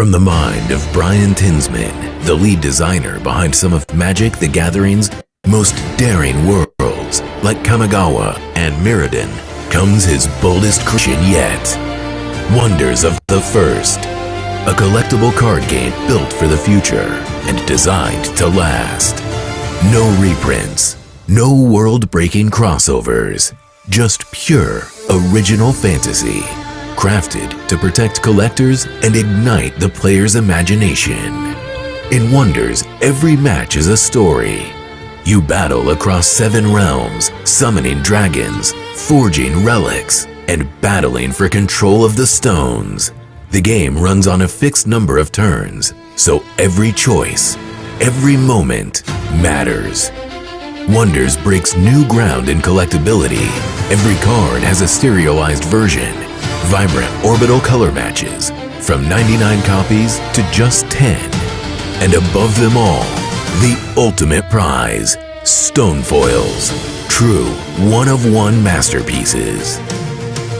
From the mind of Brian Tinsman, the lead designer behind some of Magic the Gathering's most daring worlds, like Kamigawa and Mirrodin, comes his boldest creation yet. Wonders of the First, a collectible card game built for the future and designed to last. No reprints, no world-breaking crossovers, just pure, original fantasy, crafted to protect collectors and ignite the player's imagination. In Wonders, every match is a story. You battle across 7 realms, summoning dragons, forging relics, and battling for control of the stones. The game runs on a fixed number of turns, so every choice, every moment matters. Wonders breaks new ground in collectability. Every card has a serialized version, vibrant orbital color matches, from 99 copies to just 10. And above them all, the ultimate prize, stone foils, true one-of-one masterpieces.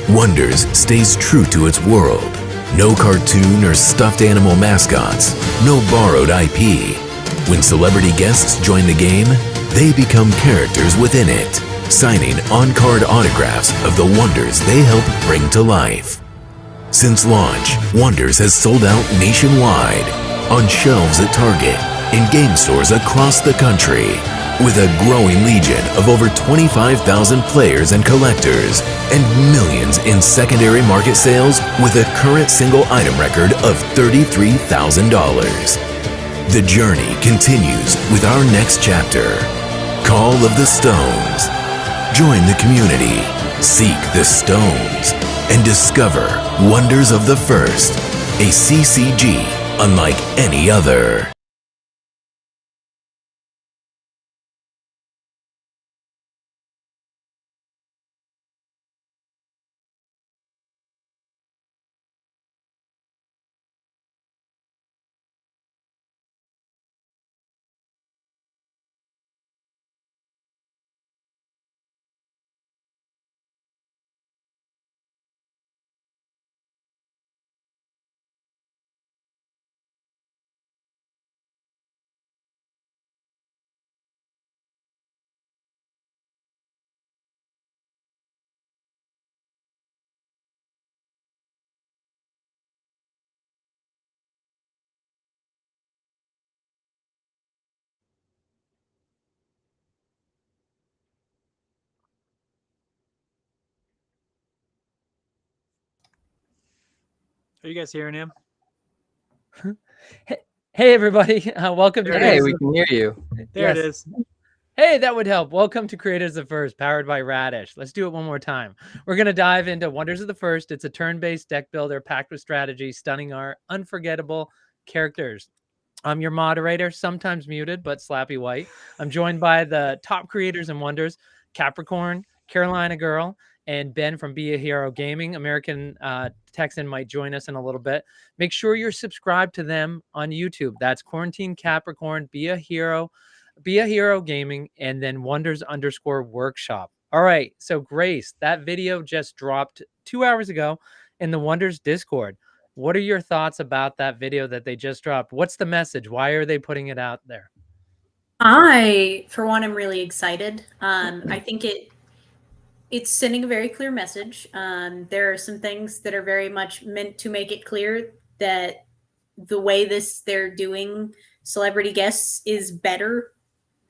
Wonders stays true to its world. No cartoon or stuffed animal mascots, no borrowed IP. When celebrity guests join the game, they become characters within it, signing on-card autographs of the wonders they help bring to life. Since launch, Wonders has sold out nationwide, on shelves at Target, in game stores across the country, with a growing legion of over 25,000 players and collectors, and millions in secondary market sales with a current single item record of $33,000. The journey continues with our next chapter, Call of the Stones. Join the community, seek the stones, and discover Wonders of the First, a CCG unlike any other. Are you guys hearing him? Hey everybody, welcome to Hey, we can hear you. There it is. Hey, that would help. Welcome to Creators of the First, powered by Radish. Let's do it one more time. We're going to dive into Wonders of the First. It's a turn-based deck builder packed with strategy, stunning art, unforgettable characters. I'm your moderator, sometimes muted, but Slappy White. I'm joined by the top creators in Wonders, Capricorn, Carolina Girl, and Ben from Be a Hero Gaming. American Texan might join us in a little bit. Make sure you're subscribed to them on YouTube. That's Quarantine Capricorn, Be a Hero Gaming, and then Wonders_workshop. All right, so Grace, that video just dropped 2 hours ago in the Wonders Discord. What are your thoughts about that video that they just dropped? What's the message? Why are they putting it out there? I, for one, am really excited. I think it's sending a very clear message. There are some things that are very much meant to make it clear that the way they're doing celebrity guests is better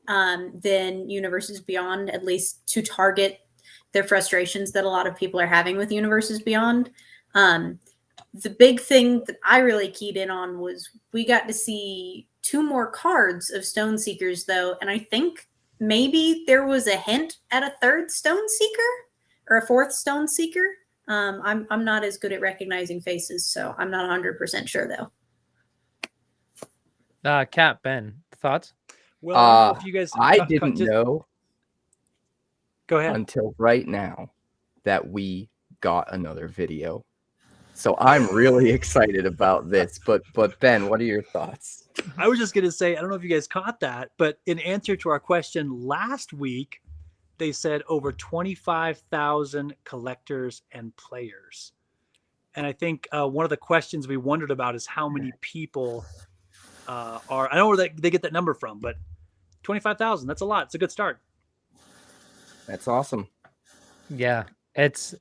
than Universes Beyond, at least to target their frustrations that a lot of people are having with Universes Beyond. The big thing that I really keyed in on was we got to see 2 more cards of Stone Seekers, though, and I think maybe there was a hint at a 3rd Stone Seeker or a 4th Stone Seeker. I'm not as good at recognizing faces, so I'm not 100% sure, though. Cap, Ben, thoughts? Well, if you guys, I didn't know. Go ahead. Until right now that we got another video. So I'm really excited about this. But Ben, what are your thoughts? I was just going to say, I don't know if you guys caught that, but in answer to our question last week, they said over 25,000 collectors and players. And I think one of the questions we wondered about is how many people are. I don't know where they get that number from, but 25,000. That's a lot. It's a good start. That's awesome. Yeah, it's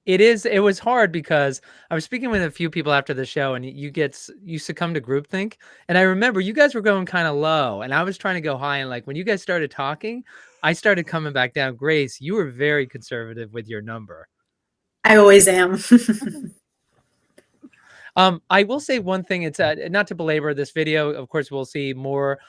it was hard because I was speaking with a few people after the show, and you succumb to groupthink. And I remember you guys were going kind of low, and I was trying to go high. And like when you guys started talking, I started coming back down. Grace, you were very conservative with your number. I always am. I will say one thing. It's not to belabor this video. Of course, we'll see more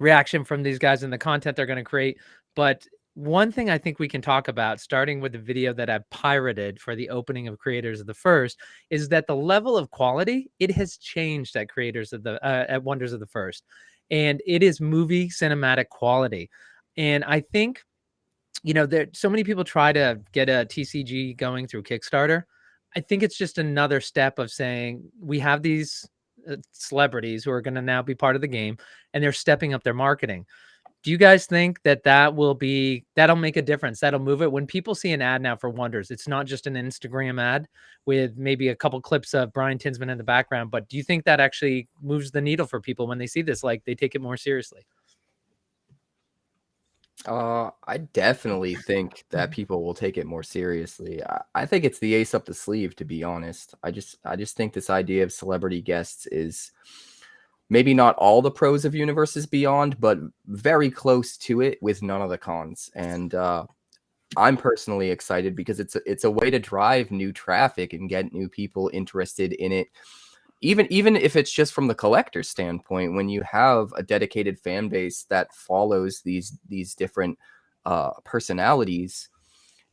reaction from these guys and the content they're going to create. But one thing I think we can talk about, starting with the video that I pirated for the opening of Creators of the First, is that the level of quality, it has changed at Creators of the at Wonders of the First, and it is movie cinematic quality. And I think, you know, there so many people try to get a TCG going through Kickstarter. I think it's just another step of saying we have these celebrities who are going to now be part of the game, and they're stepping up their marketing. Do you guys think that that'll make a difference? That'll move it when people see an ad now for Wonders. It's not just an Instagram ad with maybe a couple clips of Brian Tinsman in the background, but do you think that actually moves the needle for people when they see this? Like they take it more seriously? I definitely think that people will take it more seriously. I think it's the ace up the sleeve, to be honest. I just think this idea of celebrity guests is maybe not all the pros of Universes Beyond, but very close to it with none of the cons. And I'm personally excited because it's a way to drive new traffic and get new people interested in it. Even if it's just from the collector standpoint, when you have a dedicated fan base that follows these different personalities,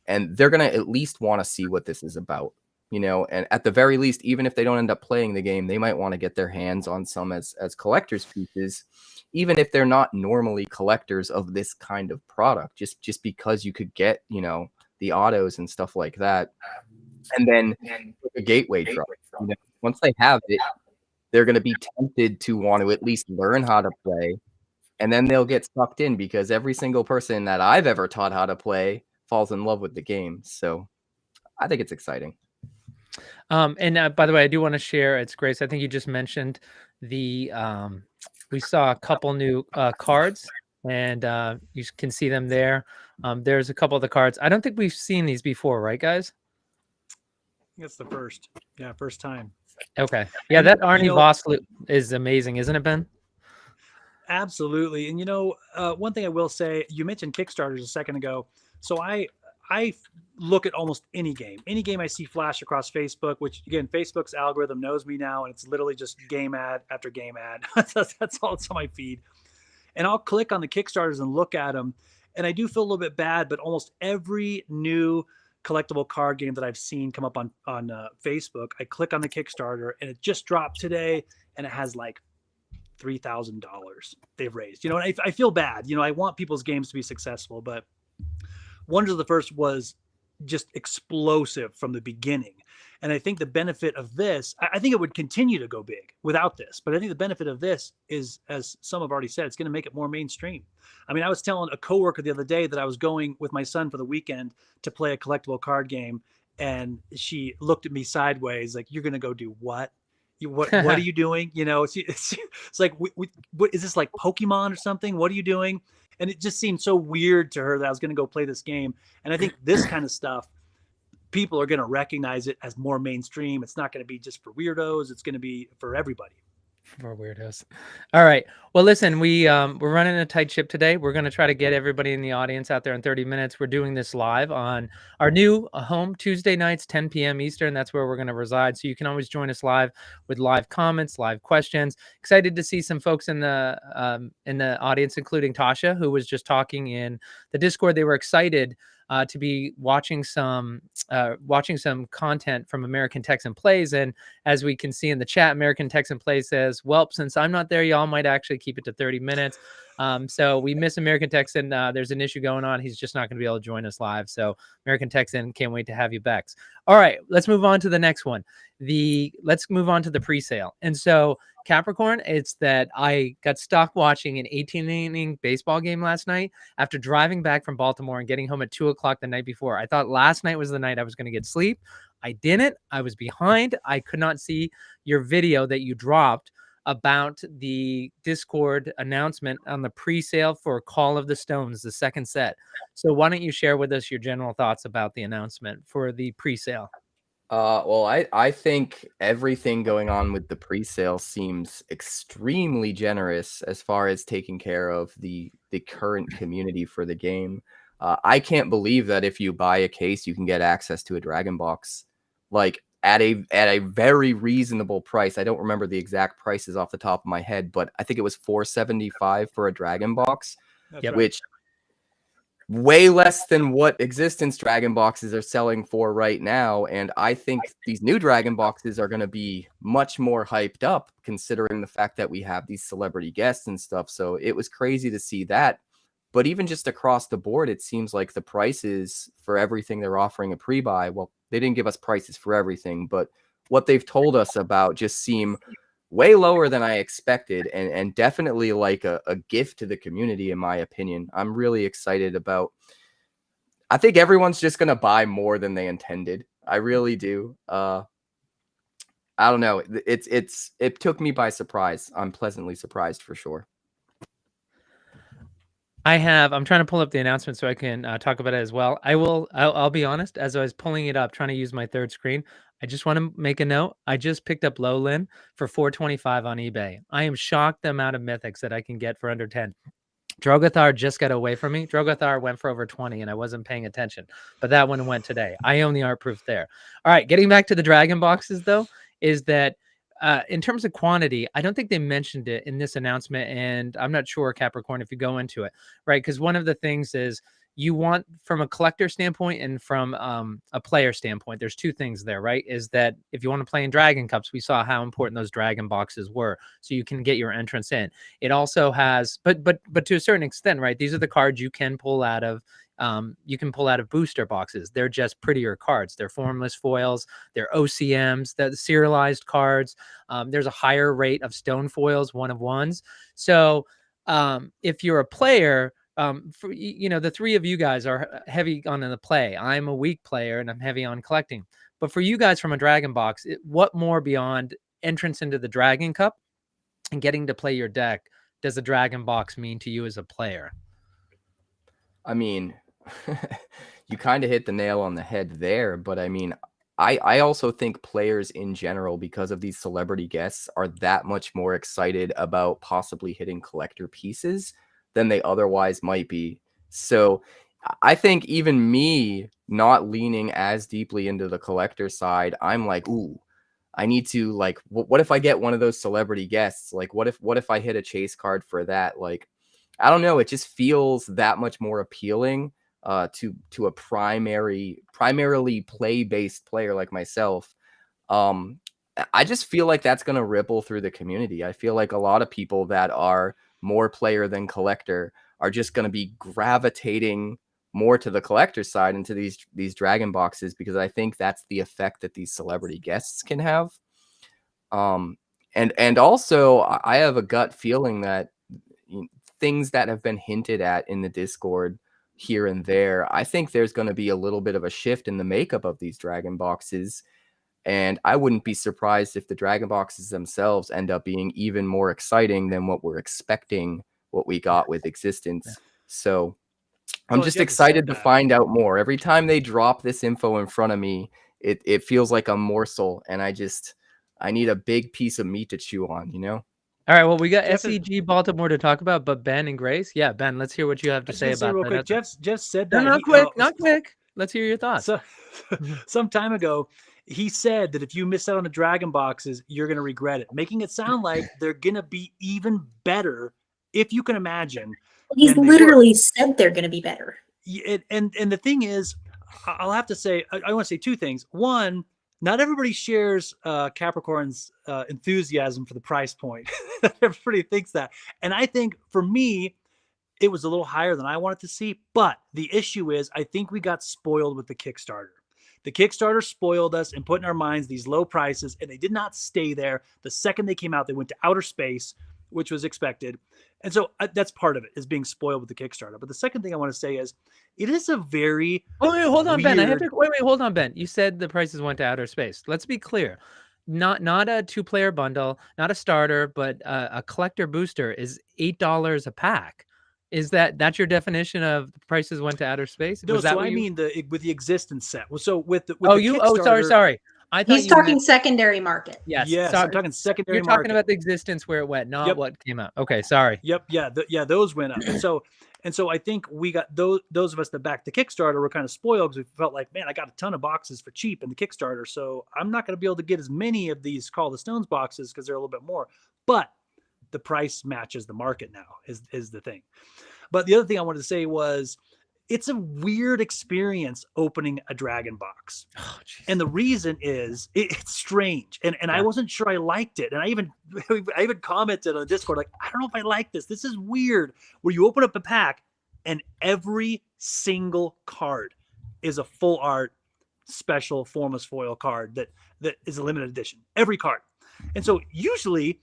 and they're gonna at least want to see what this is about, you know. And at the very least, even if they don't end up playing the game, they might want to get their hands on some as collector's pieces, even if they're not normally collectors of this kind of product. Just because you could get, you know, the autos and stuff like that, and then a gateway drug. You know, once they have it, they're going to be tempted to want to at least learn how to play, and then they'll get sucked in because every single person that I've ever taught how to play falls in love with the game. So I think it's exciting. And by the way, I do want to share. It's Grace. I think you just mentioned the. We saw a couple new cards, and you can see them there. There's a couple of the cards. I don't think we've seen these before, right, guys? It's the first. Yeah, first time. Okay. Yeah, that Arnie Voss is amazing, isn't it, Ben? Absolutely. And, you know, one thing I will say, you mentioned Kickstarters a second ago. So I look at almost any game I see flash across Facebook, which again, Facebook's algorithm knows me now, and it's literally just game ad after game ad. That's all it's on my feed. And I'll click on the Kickstarters and look at them. And I do feel a little bit bad, but almost every new collectible card game that I've seen come up on Facebook, I click on the Kickstarter and it just dropped today, and it has like $3,000 they've raised. You know, and I feel bad. You know, I want people's games to be successful, but Wonders of the First was just explosive from the beginning. And I think the benefit of this, I think it would continue to go big without this, but I think the benefit of this is, as some have already said, it's going to make it more mainstream. I mean, I was telling a coworker the other day that I was going with my son for the weekend to play a collectible card game, and she looked at me sideways like, "You're going to go do what? What are you doing?" You know, it's like, what is this, like Pokemon or something? What are you doing? And it just seemed so weird to her that I was going to go play this game. And I think this kind of stuff, people are going to recognize it as more mainstream. It's not going to be just for weirdos. It's going to be for everybody. For weirdos. All right. Well, listen, we're running a tight ship today. We're going to try to get everybody in the audience out there in 30 minutes. We're doing this live on our new home Tuesday nights, 10 p.m. Eastern. That's where we're going to reside. So you can always join us live with live comments, live questions. Excited to see some folks in the audience, including Tasha, who was just talking in the Discord. They were excited to be watching some content from American Texan Plays. And as we can see in the chat, American Texan Plays says, well, since I'm not there, y'all might actually keep it to 30 minutes. So we miss American Texan. There's an issue going on. He's just not going to be able to join us live. So American Texan, can't wait to have you back. All right, let's move on to the next one. Let's move on to the pre-sale. And so Capricorn, it's that I got stuck watching an 18-inning baseball game last night after driving back from Baltimore and getting home at 2 o'clock the night before. I thought last night was the night I was going to get sleep. I didn't. I was behind. I could not see your video that you dropped about the Discord announcement on the pre-sale for Call of the Stones, the second set. So why don't you share with us your general thoughts about the announcement for the pre-sale? Well, I think everything going on with the pre-sale seems extremely generous as far as taking care of the current community for the game. I can't believe that if you buy a case, you can get access to a Dragon Box, like at a very reasonable price. I don't remember the exact prices off the top of my head, but I think it was $475 for a Dragon Box, That's which way less than what Existence Dragon Boxes are selling for right now. And I think these new Dragon Boxes are going to be much more hyped up, considering the fact that we have these celebrity guests and stuff. So it was crazy to see that. But even just across the board, it seems like the prices for everything they're offering a pre-buy, well, they didn't give us prices for everything, but what they've told us about just seem way lower than I expected, and definitely like a gift to the community, in my opinion. I'm really excited about. I think everyone's just gonna buy more than they intended. I really do. I don't know. It took me by surprise. I'm pleasantly surprised for sure. I'm trying to pull up the announcement so I can talk about it as well. I'll be honest, as I was pulling it up, trying to use my third screen, I just want to make a note. I just picked up Lowlin for $425 on eBay. I am shocked the amount of mythics that I can get for under 10. Drogothar just got away from me. Drogothar went for over 20 and I wasn't paying attention, but that one went today. I own the art proof there. All right, getting back to the Dragon Boxes though, is that in terms of quantity, I don't think they mentioned it in this announcement, and I'm not sure, Capricorn, if you go into it, right? Because one of the things is you want, from a collector standpoint and from a player standpoint, there's two things there, right? Is that if you want to play in Dragon Cups, we saw how important those Dragon Boxes were, so you can get your entrance in. It also has, but to a certain extent, right? These are the cards you can pull out of. You can pull out of booster boxes. They're just prettier cards. They're formless foils. They're OCMs. They're serialized cards. There's a higher rate of stone foils, 1/1s. So if you're a player, the three of you guys are heavy on the play. I'm a weak player and I'm heavy on collecting. But for you guys from a Dragon Box, what more beyond entrance into the Dragon Cup and getting to play your deck does a Dragon Box mean to you as a player? I mean, you kind of hit the nail on the head there, but I mean, I also think players in general, because of these celebrity guests, are that much more excited about possibly hitting collector pieces than they otherwise might be. So I think even me not leaning as deeply into the collector side, I'm like, ooh, I need to, like, what if I get one of those celebrity guests? Like, what if I hit a chase card for that? Like, I don't know. It just feels that much more appealing to a primarily play-based player like myself. I just feel like that's going to ripple through the community. I feel like a lot of people that are more player than collector are just going to be gravitating more to the collector side into these Dragon Boxes, because I think that's the effect that these celebrity guests can have. And also I have a gut feeling that things that have been hinted at in the Discord here and there, I think there's going to be a little bit of a shift in the makeup of these Dragon Boxes. And I wouldn't be surprised if the Dragon Boxes themselves end up being even more exciting than what we're expecting, what we got with Existence. So I'm just excited to find out more. Every time they drop this info in front of me, it feels like a morsel, and I need a big piece of meat to chew on, you know? All right, well, we got SEG Baltimore to talk about, but Ben and Grace, yeah, Ben, let's hear what you have to say about real that. quick. Jeff said that. No, not quick. Let's hear your thoughts. So, some time ago, he said that if you miss out on the Dragon Boxes, you're going to regret it, making it sound like they're going to be even better, if you can imagine. He's literally said they're going to be better. And the thing is, I'll have to say, I want to say two things. One, not everybody shares Capricorn's enthusiasm for the price point. Everybody thinks that. And I think for me, it was a little higher than I wanted to see. But the issue is, I think we got spoiled with the Kickstarter. The Kickstarter spoiled us and put in our minds these low prices, and they did not stay there. The second they came out, they went to outer space, which was expected. And so that's part of it, is being spoiled with the Kickstarter. But the second thing I want to say is, it is a very Oh, wait, hold on, Ben. I have to weird- wait. Hold on, Ben. You said the prices went to outer space. Let's be clear. Not a 2-player bundle, not a starter, but a collector booster is $8 a pack. Is that's your definition of the prices went to outer space? No, Was that so what I you? mean with the existence set. Well, so with the Oh, Kickstarter, sorry. I thought He's you talking meant, secondary market. yes. Yes, sorry. I'm talking secondary You're talking market. about the existence where it went, not Yep. what came out. Okay, sorry. Yep. Yeah. Those went up. And so I think we got those of us that backed the Kickstarter were kind of spoiled, because we felt like, man, I got a ton of boxes for cheap in the Kickstarter, so I'm not going to be able to get as many of these Call of the Stones boxes because they're a little bit more. But the price matches the market now is the thing. But the other thing I wanted to say was, it's a weird experience opening a dragon box. Oh, geez. And the reason is it's strange. And I wasn't sure I liked it. And I even commented on Discord, like, I don't know if I like this. This is weird. Where you open up a pack and every single card is a full art special Formless foil card that is a limited edition. Every card. And so usually,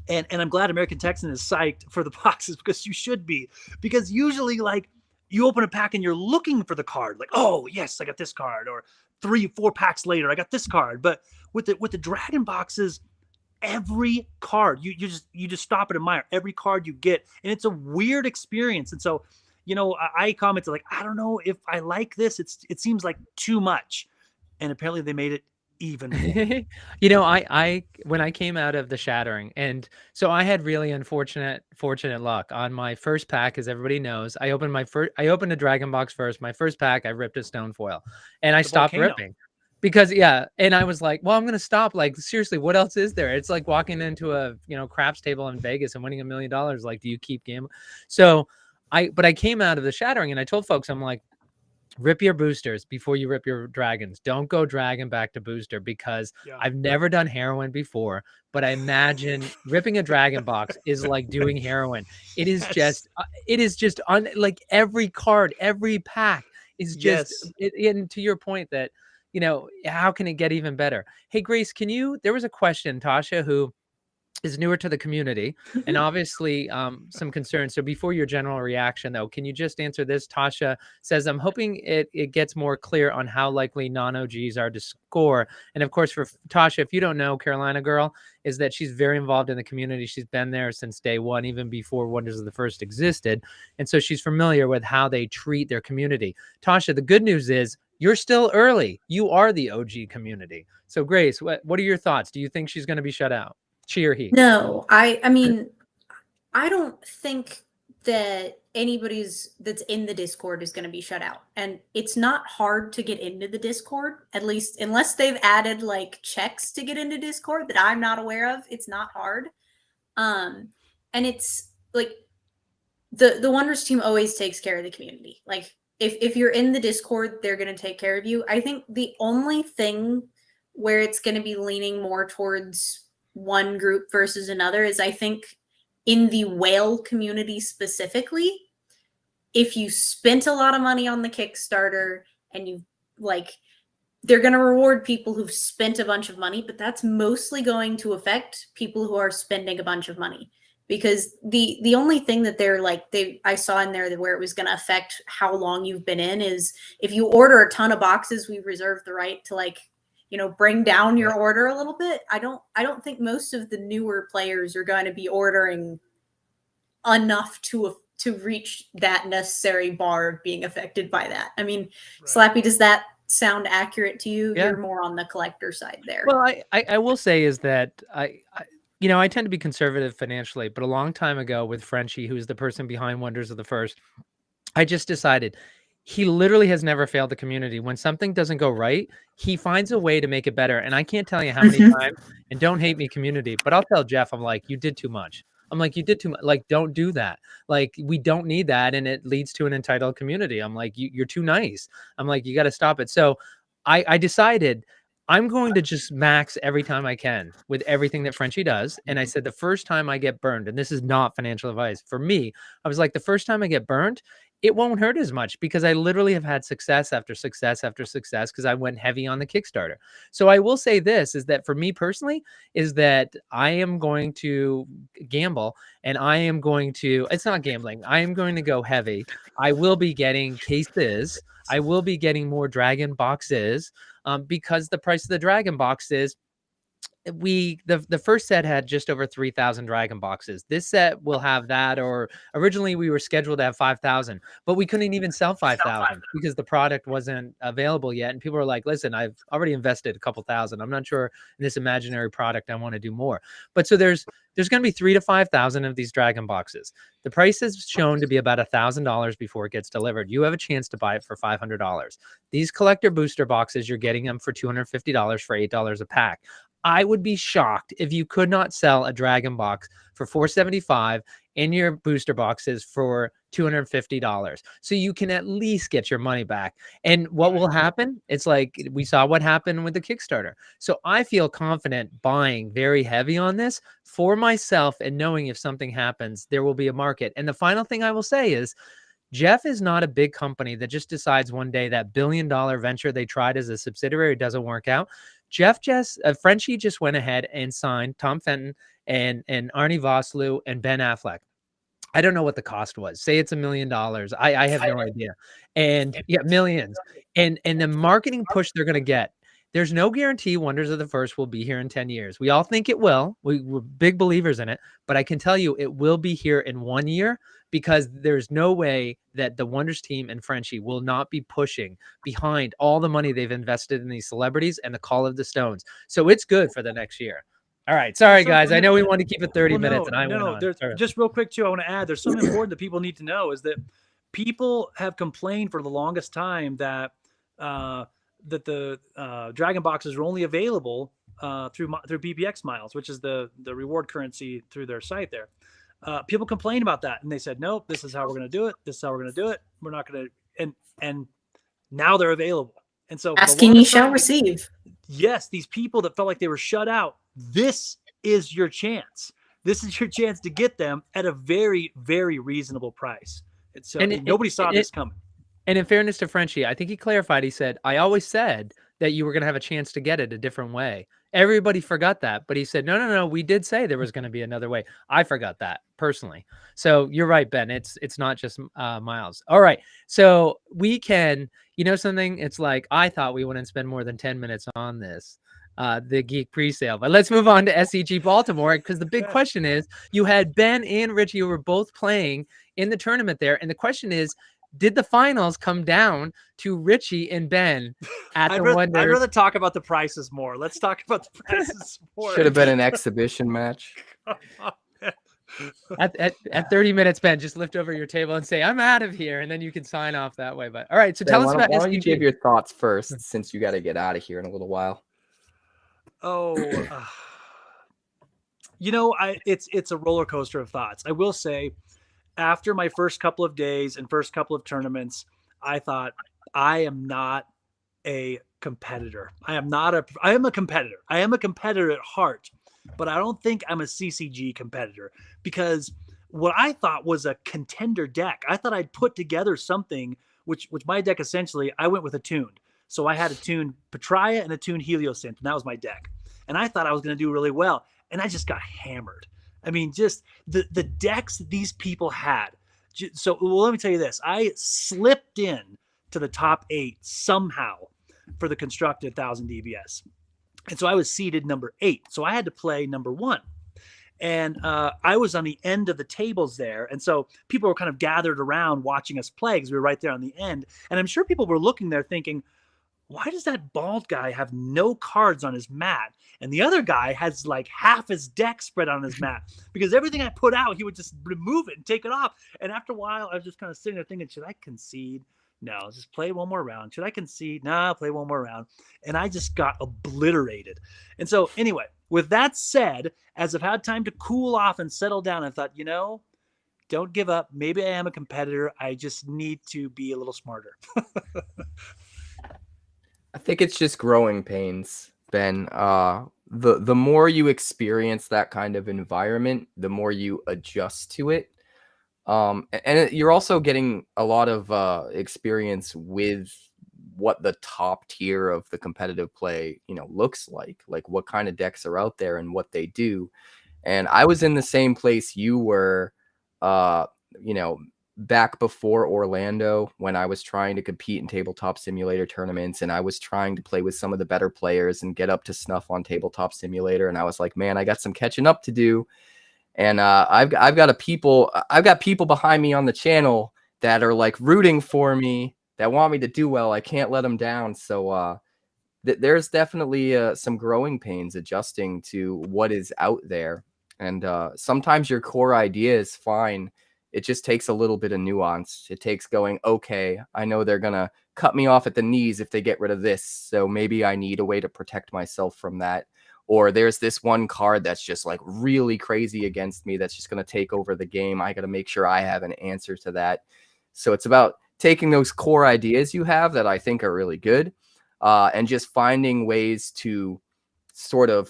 and I'm glad American Texan is psyched for the boxes, because you should be. Because usually, like, you open a pack and you're looking for the card, like, oh yes, I got this card, or 3-4 packs later, I got this card. But with the dragon boxes, every card you just stop and admire every card you get, and it's a weird experience. And so, I commented like, I don't know if I like this. It seems like too much, and apparently they made it even more. I when I came out of the shattering, and so I had really fortunate luck on my first pack. As everybody knows, I opened a dragon box first. My first pack, I ripped a stone foil, and I stopped ripping because and I was like, well, I'm gonna stop. Like, seriously, what else is there? It's like walking into a craps table in Vegas and winning $1 million. Like, do you keep game? So but I came out of the shattering, and I told folks, I'm like, rip your boosters before you rip your dragons. Don't go dragon back to booster, because I've never done heroin before, but I imagine ripping a dragon box is like doing heroin. It is just like every card, every pack is just and to your point that, how can it get even better? Hey, Grace, there was a question, Tasha, who is newer to the community, and obviously some concerns. So before your general reaction, though, can you just answer this? Tasha says, I'm hoping it gets more clear on how likely non-OGs are to score. And of course, for Tasha, if you don't know, Carolina Girl, is that she's very involved in the community. She's been there since day one, even before Wonders of the First existed. And so she's familiar with how they treat their community. Tasha, the good news is you're still early. You are the OG community. So Grace, what are your thoughts? Do you think she's going to be shut out? She or he? No, I mean, I don't think that that's in the Discord is going to be shut out. And it's not hard to get into the Discord, at least unless they've added like checks to get into Discord that I'm not aware of. It's not hard. And it's like the Wonders team always takes care of the community. Like, if you're in the Discord, they're going to take care of you. I think the only thing where it's going to be leaning more towards one group versus another is, I think, in the whale community specifically, if you spent a lot of money on the Kickstarter and they're going to reward people who've spent a bunch of money, but that's mostly going to affect people who are spending a bunch of money, because the only thing that I saw in there where it was going to affect how long you've been in is, if you order a ton of boxes, we reserve the right to bring down your order a little bit. I don't think most of the newer players are going to be ordering enough to reach that necessary bar of being affected by that. I mean, Slappy, does that sound accurate to you? Yeah. You're more on the collector side there. Well, I will say is that I tend to be conservative financially, but a long time ago with Frenchie, who's the person behind Wonders of the First, I just decided he literally has never failed the community. When something doesn't go right, he finds a way to make it better. And I can't tell you how many times, and don't hate me, community, but I'll tell Jeff, I'm like, you did too much. I'm like, you did too much. Like, don't do that. Like, we don't need that. And it leads to an entitled community. I'm like, you're too nice. I'm like, you got to stop it. So I decided I'm going to just max every time I can with everything that Frenchie does. And I said, the first time I get burned, and this is not financial advice for me, I was like, the first time I get burned, it won't hurt as much because I literally have had success after success after success because I went heavy on the Kickstarter. So I will say this is that for me personally, is that I am going to gamble and I am going to, it's not gambling, I am going to go heavy. I will be getting cases. I will be getting more dragon boxes. Because the price of the dragon box is the first set had just over 3,000 dragon boxes. This set will have that, or originally we were scheduled to have 5,000, but we couldn't even sell 5,000 because the product wasn't available yet. And people were like, listen, I've already invested a couple thousand. I'm not sure in this imaginary product I want to do more. But so there's going to be 3,000 to 5,000 of these dragon boxes. The price is shown to be about $1,000 before it gets delivered. You have a chance to buy it for $500. These collector booster boxes, you're getting them for $250 for $8 a pack. I would be shocked if you could not sell a dragon box for $475 and your booster boxes for $250. So you can at least get your money back. And what will happen? It's like we saw what happened with the Kickstarter. So I feel confident buying very heavy on this for myself and knowing if something happens, there will be a market. And the final thing I will say is, Jeff is not a big company that just decides one day that $1 billion venture they tried as a subsidiary doesn't work out. Frenchie just went ahead and signed Tom Fenton and Arnie Vosloo and Ben Affleck. I don't know what the cost was. Say it's $1 million. I have no idea. And yeah, millions. And the marketing push they're going to get. There's no guarantee Wonders of the First will be here in 10 years. We all think it will. We're big believers in it. But I can tell you it will be here in 1 year because there's no way that the Wonders team and Frenchie will not be pushing behind all the money they've invested in these celebrities and the Call of the Stones. So it's good for the next year. All right. Sorry, guys. I know we want to keep it 30 minutes. And I went on. There's, just real quick, too, I want to add, there's something important that people need to know is that people have complained for the longest time that the dragon boxes are only available through BPX miles, which is the reward currency through their site there. People complain about that, and they said, nope, this is how we're going to do it. This is how we're going to do it. We're not going to, and now they're available. And so asking ye shall receive. Yes, these people that felt like they were shut out, this is your chance. This is your chance to get them at a very, very reasonable price. Nobody saw this coming. And in fairness to Frenchie, I think he clarified. He said, I always said that you were going to have a chance to get it a different way. Everybody forgot that. But he said, no, we did say there was going to be another way. I forgot that personally. So you're right, Ben. It's not just miles. All right. So we can, something, it's like, I thought we wouldn't spend more than 10 minutes on this. The Geek presale. But let's move on to SEG Baltimore, because the big question is, you had Ben and Richie who were both playing in the tournament there. And the question is, did the finals come down to Richie and Ben at the Wonders? I'd rather talk about the prices more. Let's talk about the prices more. Should have been an exhibition match. At 30 minutes, Ben, just lift over your table and say, I'm out of here. And then you can sign off that way. But all right, so tell us about SEG. Why don't you give your thoughts first, since you got to get out of here in a little while? It's a roller coaster of thoughts. I will say, after my first couple of days and first couple of tournaments, I thought, I am not a competitor. I am a competitor. I am a competitor at heart, but I don't think I'm a CCG competitor, because what I thought was a contender deck, I thought I'd put together something which my deck, essentially, I went with a tuned. So I had a tuned Petraea and a tuned Heliosynth, and that was my deck. And I thought I was going to do really well, and I just got hammered. I mean, just the decks these people had. So, let me tell you this. I slipped in to the top 8 somehow for the constructed 1,000 DBS. And so I was seeded number 8. So I had to play number 1. And I was on the end of the tables there. And so people were kind of gathered around watching us play because we were right there on the end. And I'm sure people were looking there thinking, why does that bald guy have no cards on his mat? And the other guy has like half his deck spread on his mat, because everything I put out, he would just remove it and take it off. And after a while, I was just kind of sitting there thinking, should I concede? No, just play one more round. Should I concede? No, play one more round. And I just got obliterated. And so anyway, with that said, as I've had time to cool off and settle down, I thought, don't give up. Maybe I am a competitor. I just need to be a little smarter. I think it's just growing pains. Ben. The more you experience that kind of environment, the more you adjust to it. You're also getting a lot of experience with what the top tier of the competitive play, looks like what kind of decks are out there and what they do. And I was in the same place you were, uh, you know, back before Orlando when I was trying to compete in tabletop simulator tournaments and I was trying to play with some of the better players and get up to snuff on tabletop simulator. And I was like, man, I got some catching up to do. And I've got people behind me on the channel that are like rooting for me, that want me to do well. I can't let them down. So there's definitely some growing pains adjusting to what is out there. And sometimes your core idea is fine. It just takes a little bit of nuance. It takes going, okay, I know they're going to cut me off at the knees if they get rid of this. So maybe I need a way to protect myself from that. Or there's this one card that's just like really crazy against me that's just going to take over the game. I got to make sure I have an answer to that. So it's about taking those core ideas you have that I think are really good, and just finding ways to sort of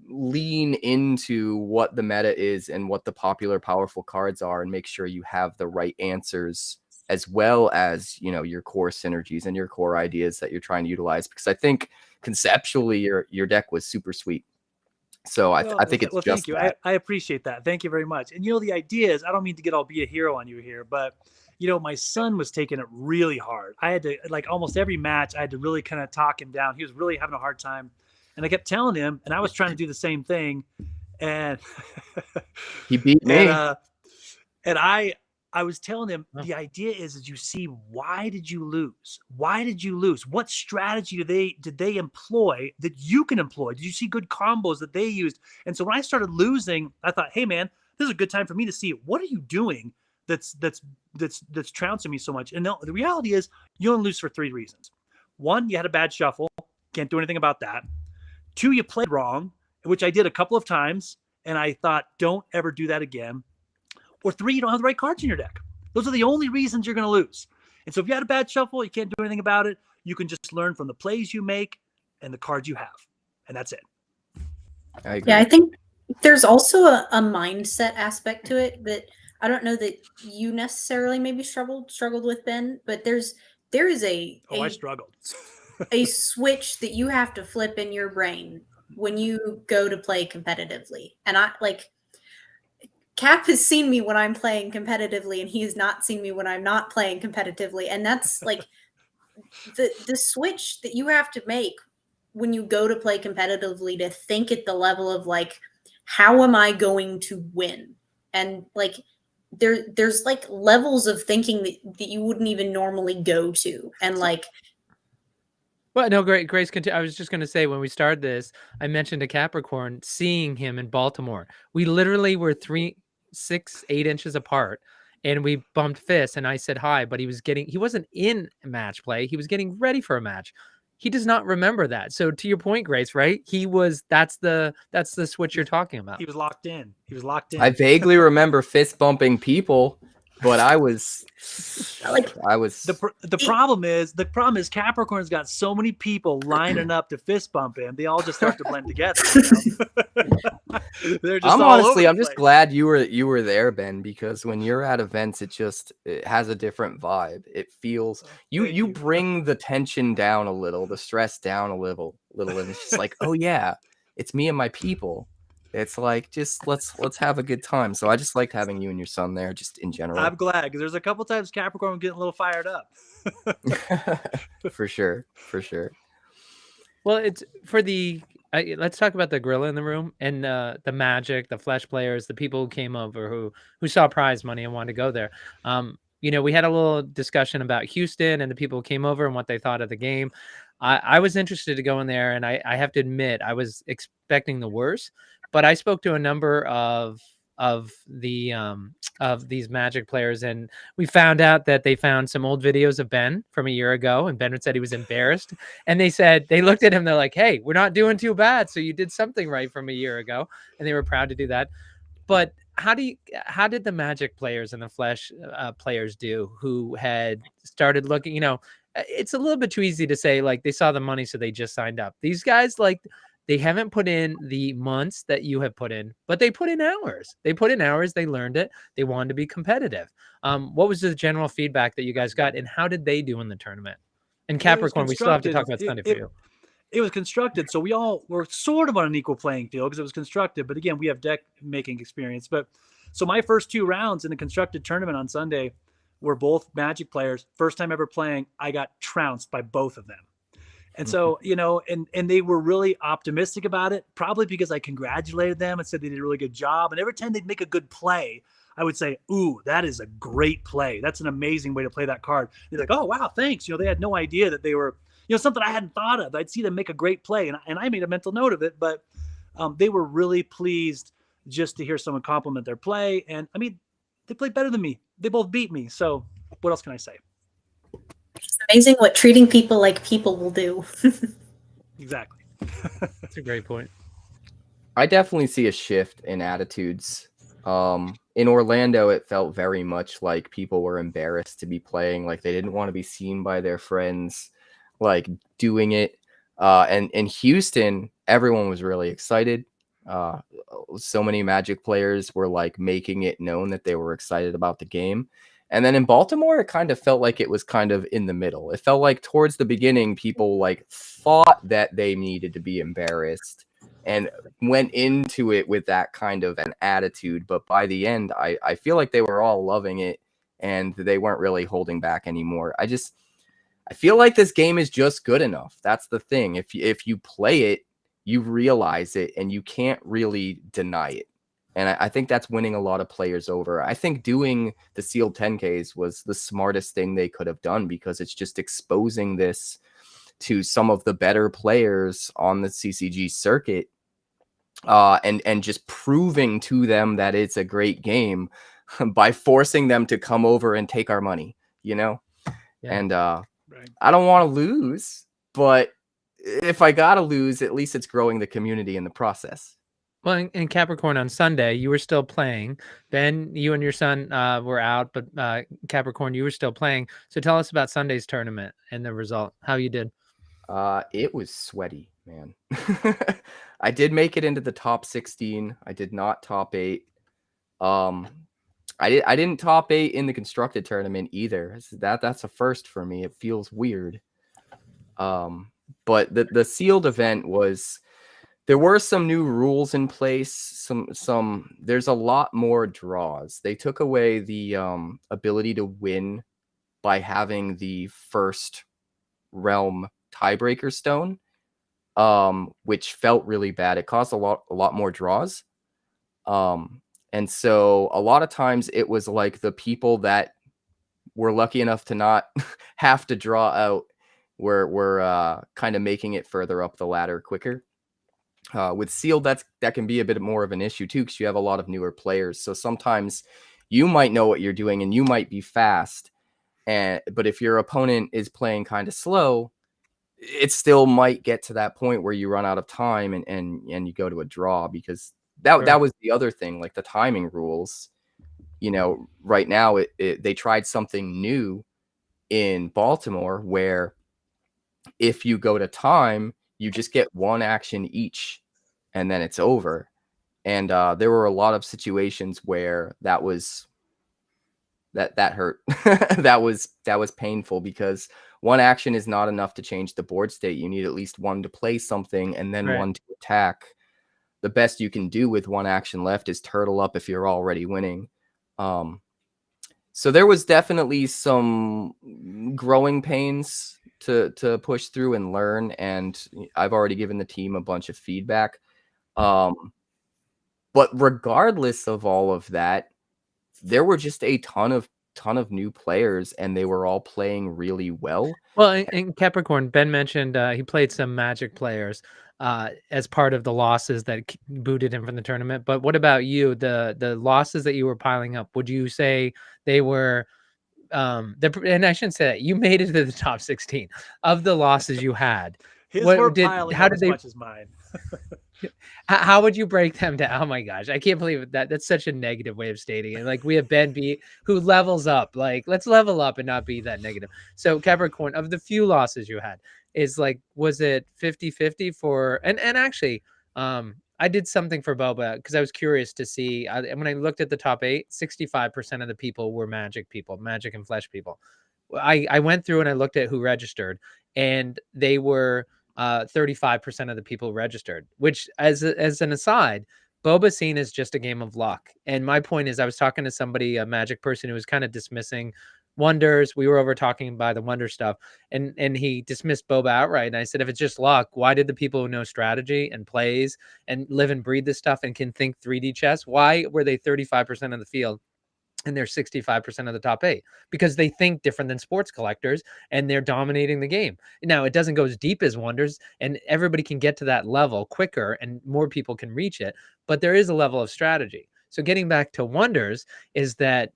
lean into what the meta is and what the popular powerful cards are and make sure you have the right answers as well as, your core synergies and your core ideas that you're trying to utilize. Because I think conceptually your deck was super sweet. So I think it's just thank you. that. I appreciate that. Thank you very much. And the idea is, I don't mean to get all be a hero on you here, but my son was taking it really hard. I had to, like, almost every match, I had to really kind of talk him down. He was really having a hard time. And I kept telling him, and I was trying to do the same thing. And he beat me. And I was telling him, the idea is you see, why did you lose? Why did you lose? What strategy did they employ that you can employ? Did you see good combos that they used? And so when I started losing, I thought, hey man, this is a good time for me to see, what are you doing that's trouncing me so much? And the reality is, you only lose for 3 reasons. 1, you had a bad shuffle. Can't do anything about that. 2, you played wrong, which I did a couple of times. And I thought, don't ever do that again. Or 3, you don't have the right cards in your deck. Those are the only reasons you're going to lose. And so if you had a bad shuffle, you can't do anything about it. You can just learn from the plays you make and the cards you have. And that's it. I agree. Yeah, I think there's also a mindset aspect to it that I don't know that you necessarily maybe struggled with, Ben, but there is I struggled. a switch that you have to flip in your brain when you go to play competitively. And Cap has seen me when I'm playing competitively, and he has not seen me when I'm not playing competitively. And that's like the switch that you have to make when you go to play competitively, to think at the level of like, how am I going to win? And like, there's like levels of thinking that you wouldn't even normally go to. And like, well, no, Grace, I was just going to say, when we started this, I mentioned to Capricorn, seeing him in Baltimore. We literally were 3, 6, 8 inches apart, and we bumped fists, and I said hi, but he wasn't in match play. He was getting ready for a match. He does not remember that. So to your point, Grace, right? That's the switch you're talking about. He was locked in. I vaguely remember fist bumping people, but I was the problem is Capricorn's got so many people lining up to fist bump him. They all just start to blend together. They're just I'm just glad you were there, Ben, because when you're at events, it has a different vibe. It feels you bring the tension down a little, the stress down a little, and it's just like, oh yeah, it's me and my people. It's like, just let's have a good time. So I just liked having you and your son there, just in general. I'm glad, because there's a couple times Capricorn was getting a little fired up. For sure. Well, it's for let's talk about the gorilla in the room and the Magic, the Flesh players, the people who came over who saw prize money and wanted to go there. We had a little discussion about Houston and the people who came over and what they thought of the game. I was interested to go in there, and I have to admit, I was expecting the worst. But I spoke to a number of these Magic players, and we found out that they found some old videos of Ben from a year ago, and Ben said he was embarrassed. And they looked at him, they're like, "Hey, we're not doing too bad, so you did something right from a year ago," and they were proud to do that. But how did the Magic players and the Flesh players do, who had started looking? it's a little bit too easy to say like they saw the money so they just signed up. These guys, like, they haven't put in the months that you have put in, but they put in hours. They put in hours. They learned it. They wanted to be competitive. What was the general feedback that you guys got, and how did they do in the tournament? And Capricorn, we still have to talk about Sunday for you. It was constructed, so we all were sort of on an equal playing field because it was constructed. But again, we have deck making experience. But so my first 2 rounds in the constructed tournament on Sunday were both Magic players. First time ever playing, I got trounced by both of them. And so, you know, and they were really optimistic about it, probably because I congratulated them and said they did a really good job. And every time they'd make a good play, I would say, ooh, that is a great play. That's an amazing way to play that card. And they're like, oh, wow, thanks. You know, they had no idea that they were, you know, something I hadn't thought of. I'd see them make a great play, and I made a mental note of it. But they were really pleased just to hear someone compliment their play. And I mean, they played better than me. They both beat me. So what else can I say? It's amazing what treating people like people will do. Exactly. That's a great point. I definitely see a shift in attitudes. In Orlando, it felt very much like people were embarrassed to be playing, like they didn't want to be seen by their friends, like doing it. And in Houston, everyone was really excited. So many Magic players were like making it known that they were excited about the game. And then in Baltimore, it kind of felt like it was kind of in the middle. It felt like towards the beginning, people like thought that they needed to be embarrassed and went into it with that kind of an attitude. But by the end, I feel like they were all loving it and they weren't really holding back anymore. I feel like this game is just good enough. That's the thing. If you play it, you realize it and you can't really deny it. And I think that's winning a lot of players over. I think doing the sealed 10Ks was the smartest thing they could have done because it's just exposing this to some of the better players on the CCG circuit and just proving to them that it's a great game by forcing them to come over and take our money, you know? Yeah. And right. I don't want to lose, but if I got to lose, at least it's growing the community in the process. Well, in Capricorn on Sunday, you were still playing. Ben, you and your son were out, but Capricorn, you were still playing. So tell us about Sunday's tournament and the result, how you did. It was sweaty, man. I did make it into the top 16. I did not top 8. I didn't top 8 in the constructed tournament either. That's a first for me. It feels weird. But the sealed event was. There were some new rules in place. There's a lot more draws. They took away the ability to win by having the first realm tiebreaker stone, which felt really bad. It caused a lot more draws. And so a lot of times it was like the people that were lucky enough to not have to draw out were kind of making it further up the ladder quicker. With sealed, that can be a bit more of an issue too, because you have a lot of newer players. So sometimes you might know what you're doing and you might be fast, but if your opponent is playing kind of slow, it still might get to that point where you run out of time and you go to a draw, because that was the other thing, like the timing rules. You know, right now they tried something new in Baltimore where if you go to time, you just get one action each and then it's over. And there were a lot of situations where that hurt. that was painful, because one action is not enough to change the board state. You need at least one to play something and then one to attack. The best you can do with one action left is turtle up if you're already winning. So there was definitely some growing pains to push through and learn, and I've already given the team a bunch of feedback. But regardless of all of that, there were just a ton of new players, and they were all playing really well. Well, in Capricorn, Ben mentioned he played some Magic players as part of the losses that booted him from the tournament. But what about you? The losses that you were piling up, would you say they were and I shouldn't say that, you made it to the top 16 of the losses you had? His were piling how up did as they, much as mine. How would you break them down? Oh my gosh, I can't believe that. That's such a negative way of stating it. Like we have Ben B who levels up. Like let's level up and not be that negative. So Capricorn, of the few losses you had, is like, was it 50-50 for, and actually, I did something for Boba because I was curious to see, when I looked at the top 8, 65% of the people were Magic people, Magic and Flesh people. I went through and I looked at who registered, and they were 35% of the people registered, which as an aside, Boba seen is just a game of luck. And my point is, I was talking to somebody, a Magic person, who was kind of dismissing wonders. We were over talking by the wonder stuff, and he dismissed Boba outright. And I said, if it's just luck, why did the people who know strategy and plays and live and breathe this stuff and can think 3D chess, why were they 35% of the field? And they're 65% of the top 8 because they think different than sports collectors and they're dominating the game. Now, it doesn't go as deep as wonders, and everybody can get to that level quicker and more people can reach it, but there is a level of strategy. So getting back to wonders is that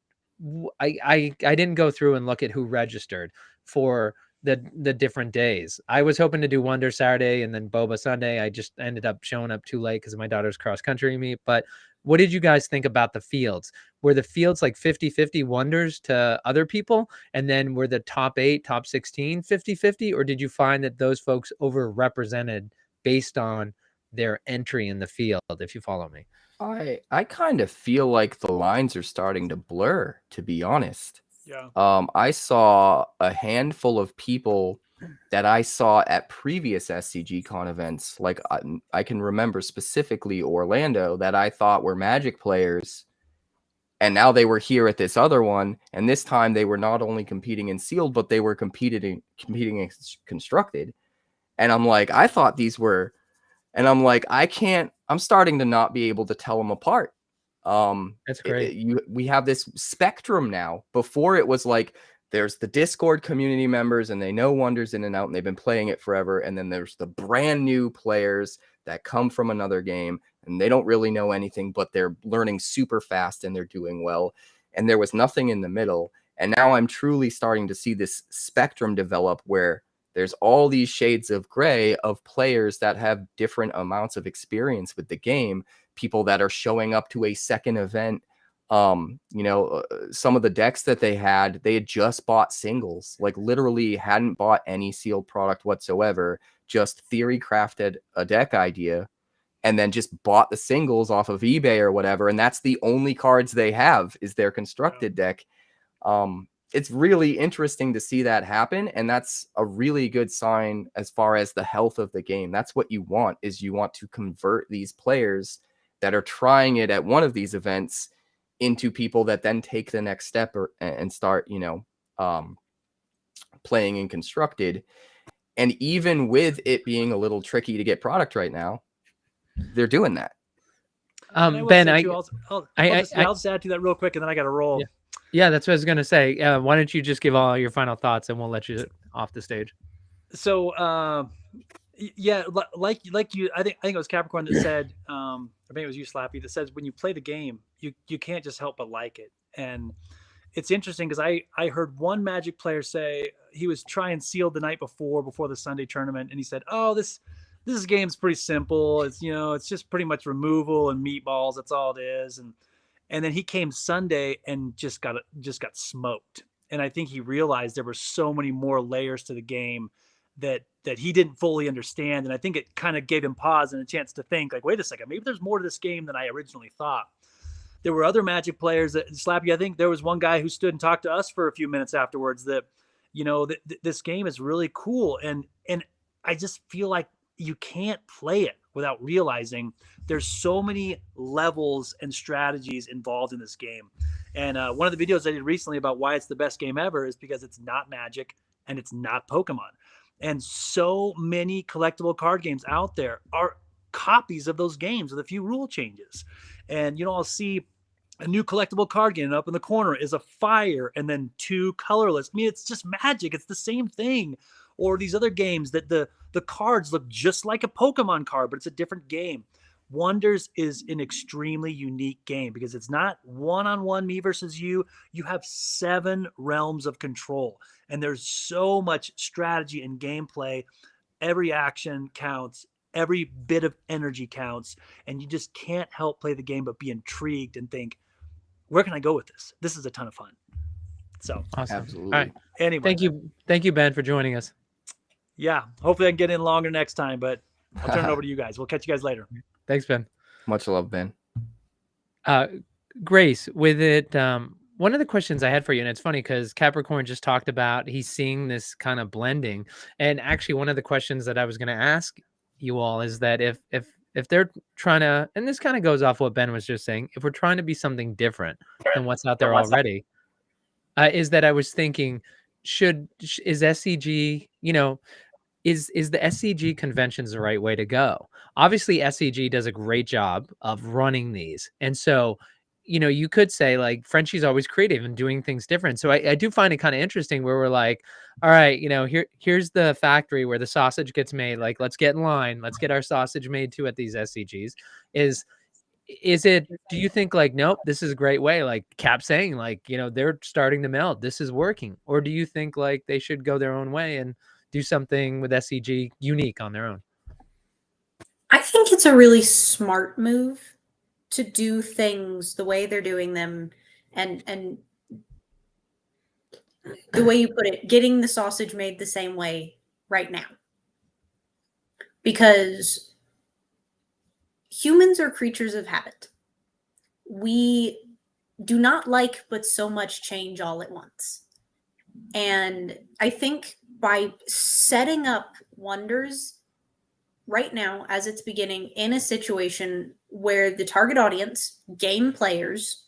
I didn't go through and look at who registered for the different days. I was hoping to do Wonder Saturday and then Boba Sunday. I just ended up showing up too late because of my daughter's cross country meet. But what did you guys think about the fields? Were the fields like 50-50 wonders to other people? And then were the top 8, top 16 50-50? Or did you find that those folks overrepresented based on their entry in the field, if you follow me? I kind of feel like the lines are starting to blur, to be honest. Yeah. I saw a handful of people that I saw at previous SCG Con events. Like I can remember specifically Orlando that I thought were Magic players, and now they were here at this other one. And this time they were not only competing in sealed, but they were competing in constructed. And I'm like, I thought these were, and I'm like, I'm starting to not be able to tell them apart. That's great. We have this spectrum now. Before it was like there's the Discord community members and they know wonders in and out and they've been playing it forever, and then there's the brand new players that come from another game and they don't really know anything, but they're learning super fast and they're doing well, and there was nothing in the middle. And now I'm truly starting to see this spectrum develop where there's all these shades of gray of players that have different amounts of experience with the game, people that are showing up to a second event. Some of the decks that they had just bought singles, like literally hadn't bought any sealed product whatsoever, just theory crafted a deck idea and then just bought the singles off of eBay or whatever. And that's the only cards they have is their constructed deck. It's really interesting to see that happen. And that's a really good sign as far as the health of the game. That's what you want, is you want to convert these players that are trying it at one of these events into people that then take the next step and start, playing in constructed. And even with it being a little tricky to get product right now, they're doing that. Ben, I'll just add to that real quick, and then I got to roll. Yeah, that's what I was going to say. Why don't you just give all your final thoughts and we'll let you off the stage. So, like you, I think it was Capricorn that said, I think it was you, Slappy, that says when you play the game, you can't just help but like it. And it's interesting because I heard one Magic player say he was trying sealed the night before the Sunday tournament, and he said, "Oh, this game's pretty simple. It's it's just pretty much removal and meatballs. That's all it is." And then he came Sunday and just got smoked. And I think he realized there were so many more layers to the game that he didn't fully understand. And I think it kind of gave him pause and a chance to think, like, wait a second, maybe there's more to this game than I originally thought. There were other Magic players that, Slappy, I think there was one guy who stood and talked to us for a few minutes afterwards that, this game is really cool. And I just feel like you can't play it without realizing there's so many levels and strategies involved in this game. And one of the videos I did recently about why it's the best game ever is because it's not Magic and it's not Pokemon. And so many collectible card games out there are copies of those games with a few rule changes. And, I'll see a new collectible card game up in the corner is a fire and then 2 colorless. I mean, it's just Magic. It's the same thing. Or these other games that the cards look just like a Pokemon card, but it's a different game. Wonders is an extremely unique game because it's not one-on-one me versus you. You have 7 realms of control, and there's so much strategy and gameplay. Every action counts. every bit of energy counts, and you just can't help play the game but be intrigued and think, where can I go with this? This is a ton of fun. So Awesome. Absolutely. All right. anyway, Thank you, Ben, for joining us. yeah, hopefully I can get in longer next time, but I'll turn it over to you guys. We'll catch you guys later. Thanks, Ben. Much love, Ben. Grace, with it, one of the questions I had for you, and it's funny because Capricorn just talked about he's seeing this kind of blending, and actually one of the questions that I was going to ask you all is that if they're trying to, and this kind of goes off what Ben was just saying, if we're trying to be something different than what's out there already, is that I was thinking, is SCG, is the SCG conventions the right way to go? Obviously, SCG does a great job of running these. And so, you could say like Frenchie's always creative and doing things different. So I do find it kind of interesting where we're like, all right, here's the factory where the sausage gets made. Like, let's get in line. Let's get our sausage made too at these SCGs. Do you think like, nope, this is a great way, like Cap saying, like, they're starting to meld, this is working? Or do you think like they should go their own way and do something with SCG unique on their own? I think it's a really smart move to do things the way they're doing them, and the way you put it, getting the sausage made the same way right now. Because humans are creatures of habit. We do not like but so much change all at once. And I think by setting up Wonders right now as it's beginning in a situation where the target audience, game players,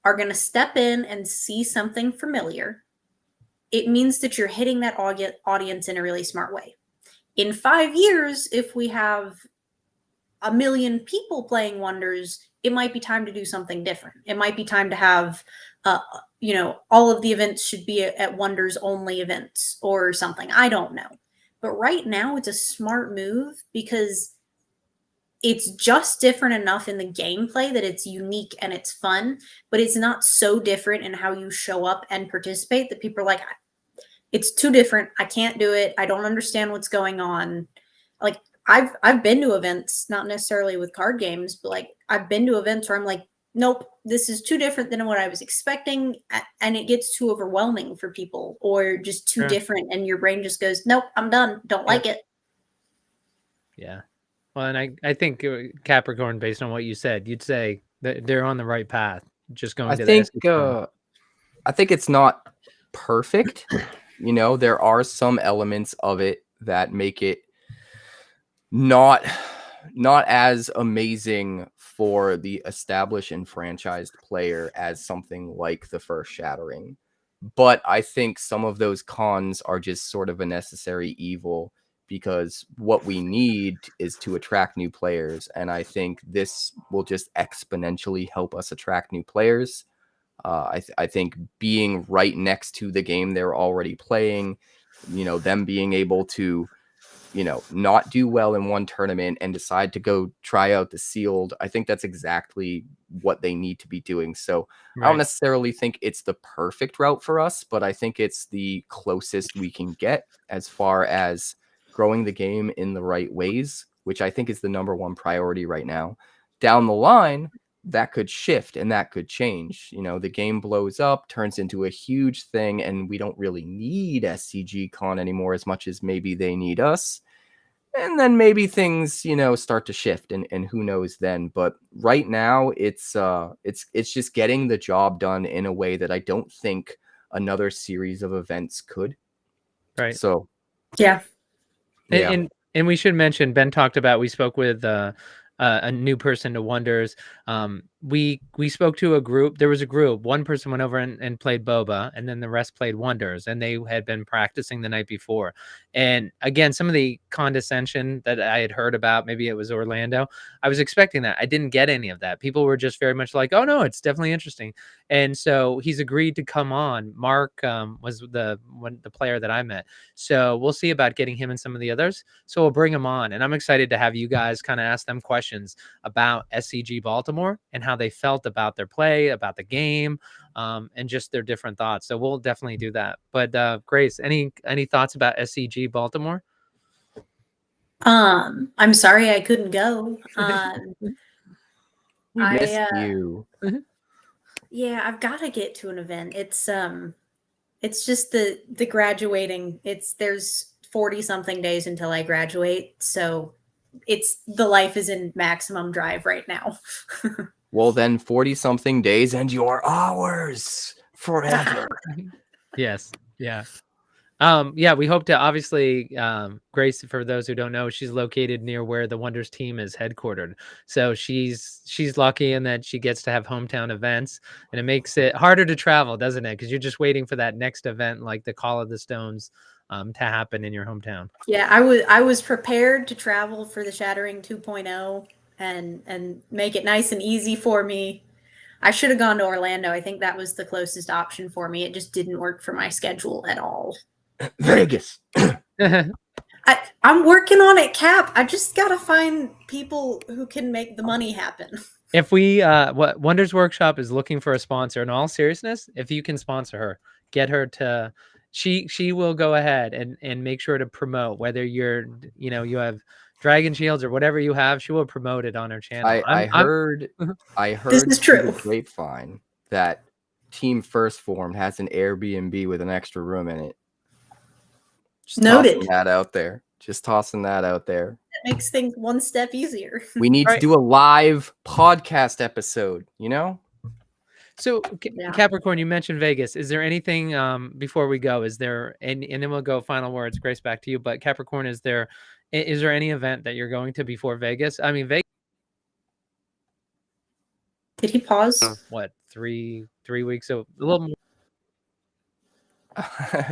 are going to step in and see something familiar, it means that you're hitting that audience in a really smart way. In 5 years, if we have 1 million people playing Wonders, it might be time to do something different. It might be time to have, all of the events should be at Wonders only events or something. I don't know. But right now it's a smart move because it's just different enough in the gameplay that it's unique and it's fun, but it's not so different in how you show up and participate that people are like, it's too different. I can't do it. I don't understand what's going on. Like, I've been to events, not necessarily with card games, but like I've been to events where I'm like, nope, this is too different than what I was expecting, and it gets too overwhelming for people, or just too different, and your brain just goes, nope, I'm done. Don't like it. Yeah. Well, and I think Capricorn, based on what you said, you'd say that they're on the right path. Just going to the I think it's not perfect. There are some elements of it that make it not as amazing for the established and franchised player as something like the first Shattering. But I think some of those cons are just sort of a necessary evil, because what we need is to attract new players. And I think this will just exponentially help us attract new players. I think being right next to the game they're already playing, them being able to, not do well in one tournament and decide to go try out the sealed, I think that's exactly what they need to be doing. So I don't necessarily think it's the perfect route for us, but I think it's the closest we can get as far as growing the game in the right ways, which I think is the number one priority right now. Down the line, that could shift and that could change. The game blows up, turns into a huge thing, and we don't really need SCG Con anymore as much as maybe they need us. And then maybe things, start to shift, and who knows then. But right now, it's just getting the job done in a way that I don't think another series of events could. Right. So, yeah. And we should mention, Ben talked about, we spoke with a new person to Wonders. We spoke to a group. There was a group. One person went over and played Boba, and then the rest played Wonders, and they had been practicing the night before. And again, some of the condescension that I had heard about, maybe it was Orlando, I was expecting that. I didn't get any of that. People were just very much like, oh no, it's definitely interesting. And so he's agreed to come on. Mark was the player that I met. So we'll see about getting him and some of the others. So we'll bring him on, and I'm excited to have you guys kind of ask them questions about SCG Baltimore and how they felt about their play, about the game, and just their different thoughts. So we'll definitely do that. But Grace, any thoughts about SCG Baltimore? I'm sorry I couldn't go. We I, missed you. Yeah, I've got to get to an event. It's just the graduating. There's 40 something days until I graduate, so the life is in maximum drive right now. Well, then 40 something days and your hours forever. Yes. Yeah. Yeah, we hope to obviously, Grace, for those who don't know, she's located near where the Wonders team is headquartered. So she's lucky in that she gets to have hometown events, and it makes it harder to travel, doesn't it? Because you're just waiting for that next event, like the Call of the Stones, to happen in your hometown. Yeah, I was prepared to travel for the Shattering 2.0 and make it nice and easy for me. I should have gone to Orlando. I think that was the closest option for me. It just didn't work for my schedule at all. Vegas. I'm working on it, Cap. I just gotta find people who can make the money happen. If we, what Wonders Workshop is looking for a sponsor, in all seriousness, if you can sponsor her, get her to, she will go ahead and make sure to promote, whether you're, you have Dragon Shields or whatever you have, she will promote it on her channel. I heard This is through true. the grapevine that Team First Form has an Airbnb with an extra room in it. Just Noted. tossing that out there. Just tossing that out there. That makes things one step easier. We need to do a live podcast episode, you know? So Yeah. Capricorn, you mentioned Vegas. Is there anything before we go? Is there and then we'll go final words. Grace, back to you. But Capricorn, is there any event that you're going to before Vegas? I mean, Vegas. Did he pause? What 3 weeks? So a little more.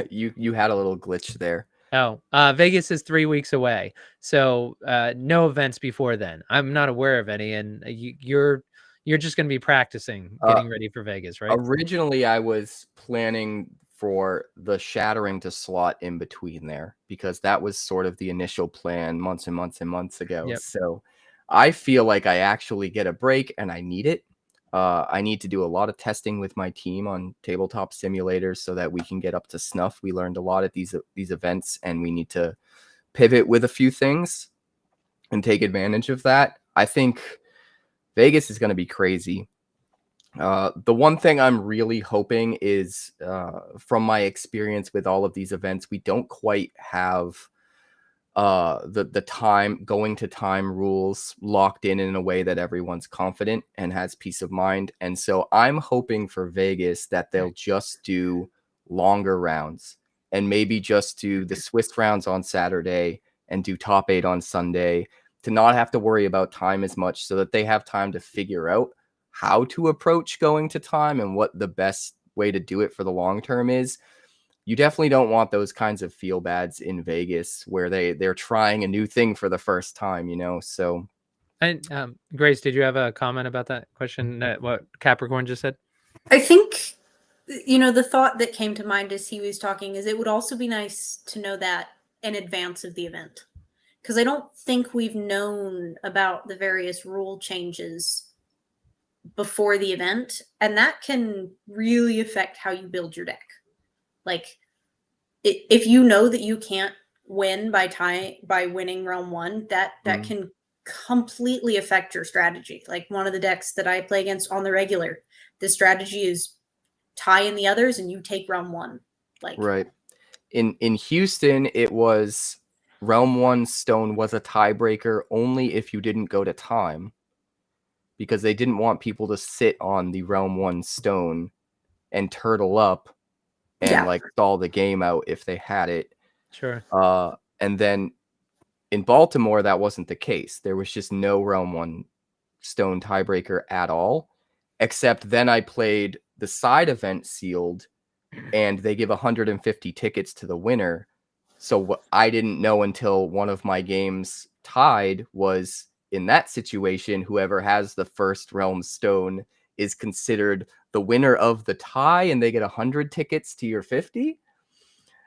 You had a little glitch there. Oh, Vegas is 3 weeks away. So no events before then. I'm not aware of any, and you're just going to be practicing, getting ready for Vegas, right? Originally, I was planning for the Shattering to slot in between there because that was sort of the initial plan months and months and months ago. Yep. So I feel like I actually get a break and I need it. I need to do a lot of testing with my team on tabletop simulators so that we can get up to snuff. We learned a lot at these events, and we need to pivot with a few things and take advantage of that. I think Vegas is going to be crazy. The one thing I'm really hoping is, from my experience with all of these events, we don't quite have the time going to time rules locked in a way that everyone's confident and has peace of mind. And so I'm hoping for Vegas that they'll just do longer rounds and maybe just do the Swiss rounds on Saturday and do top 8 on Sunday to not have to worry about time as much, so that they have time to figure out how to approach going to time and what the best way to do it for the long term is. You definitely don't want those kinds of feel bads in Vegas where they're trying a new thing for the first time, you know? So. And Grace, did you have a comment about that question, what Capricorn just said? I think, the thought that came to mind as he was talking is it would also be nice to know that in advance of the event. Because I don't think we've known about the various rule changes before the event. And that can really affect how you build your deck. Like, if you know that you can't win by winning round 1, that can completely affect your strategy. Like one of the decks that I play against on the regular, the strategy is tie in the others and you take round 1. Like, right. In Houston, it was Realm 1 Stone was a tiebreaker only if you didn't go to time, because they didn't want people to sit on the Realm 1 Stone and turtle up and like stall the game out if they had it. Sure. And then in Baltimore, that wasn't the case. There was just no Realm 1 Stone tiebreaker at all, except then I played the side event sealed, and they give 150 tickets to the winner. So what I didn't know until one of my games tied was, in that situation, whoever has the first Realm Stone is considered the winner of the tie, and they get 100 tickets to your 50.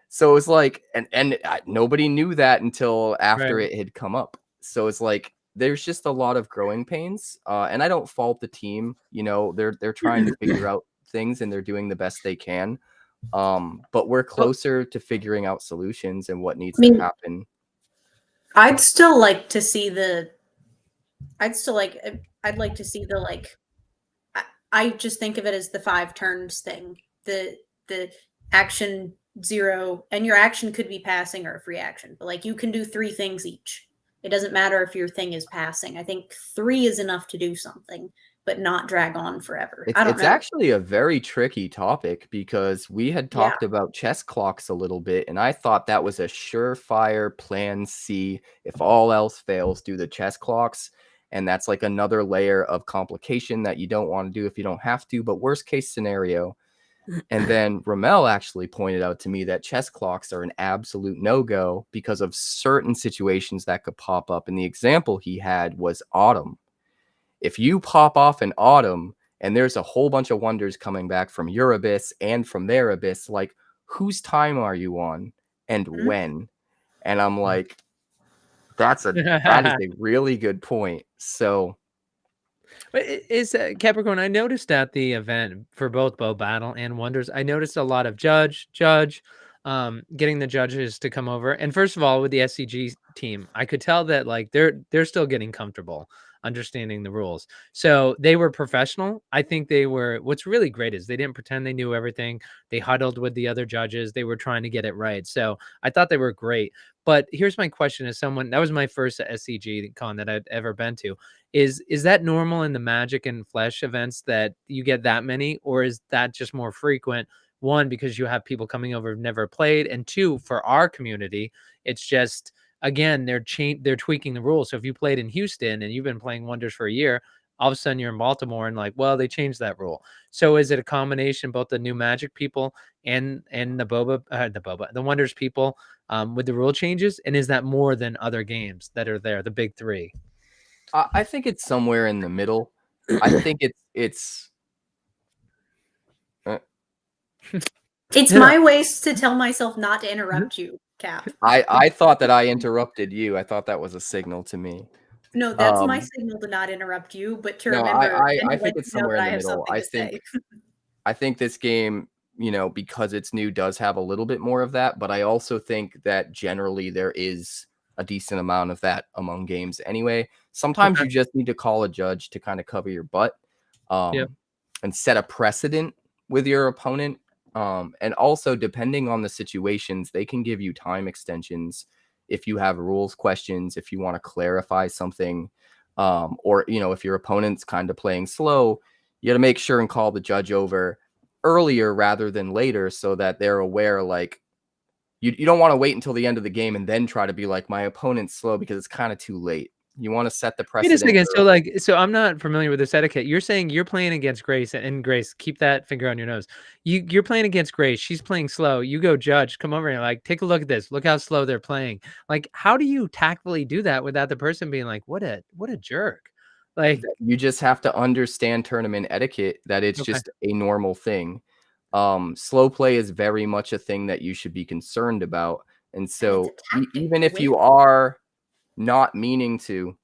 So it was like, and nobody knew that until after it had come up. So it's like, there's just a lot of growing pains. And I don't fault the team. They're trying to figure out things and they're doing the best they can. But we're closer to figuring out solutions and what needs to happen. I'd still like to see the. I'd like to see the like. I just think of it as the 5 turns thing. The action 0, and your action could be passing or a free action, but like you can do 3 things each. It doesn't matter if your thing is passing. I think 3 is enough to do something, but not drag on forever. I don't It's know. actually a very tricky topic because we had Yeah. talked about chess clocks a little bit, and I thought that was a surefire plan C. If all else fails, do the chess clocks. And that's like another layer of complication that you don't want to do if you don't have to, but worst case scenario. And then Ramel actually pointed out to me that chess clocks are an absolute no-go because of certain situations that could pop up. And the example he had was autumn. If you pop off in autumn and there's a whole bunch of wonders coming back from your abyss and from their abyss, like, whose time are you on and when? And I'm like, that is a really good point. So But is Capricorn? I noticed at the event for both Bow Battle and Wonders, I noticed a lot of judge, getting the judges to come over. And first of all, with the SCG team, I could tell that like they're still getting comfortable understanding the rules. So they were professional. I think they were. What's really great is they didn't pretend they knew everything. They huddled with the other judges. They were trying to get it right. So I thought they were great. But here's my question: as someone that was my first SCG con that I'd ever been to, is that normal in the Magic and Flesh events that you get that many, or is that just more frequent? One, because you have people coming over who've never played, and two, for our community, it's just again they're tweaking the rules. So if you played in Houston and you've been playing Wonders for a year, all of a sudden you're in Baltimore and like, well, they changed that rule. So is it a combination both the new Magic people and the Wonders people with the rule changes, and is that more than other games that are there, the big 3? I think it's somewhere in the middle. I think it's It's my ways to tell myself not to interrupt you, Cap. I thought that I interrupted you. I thought that was a signal to me. No, that's my signal to not interrupt you, but to No, remember and I to think let it's you know somewhere that in I the have middle. something to say. I think this game, because it's new, does have a little bit more of that, but I also think that generally there is a decent amount of that among games anyway. Sometimes you just need to call a judge to kind of cover your butt, and set a precedent with your opponent. And also, depending on the situations, they can give you time extensions if you have rules questions, if you want to clarify something, or if your opponent's kind of playing slow, you got to make sure and call the judge over earlier rather than later so that they're aware, like, you don't want to wait until the end of the game and then try to be like, my opponent's slow, because it's kind of too late. You want to set the Wait a precedent second. early. So I'm not familiar with this etiquette. You're saying you're playing against Grace, and Grace, keep that finger on your nose. You're playing against Grace. She's playing slow. You go judge, come over and like, take a look at this. Look how slow they're playing. Like, how do you tactfully do that without the person being like, what a jerk? Like, You just have to understand tournament etiquette, that it's okay. just a normal thing. Slow play is very much a thing that you should be concerned about. And so even if you are not meaning to,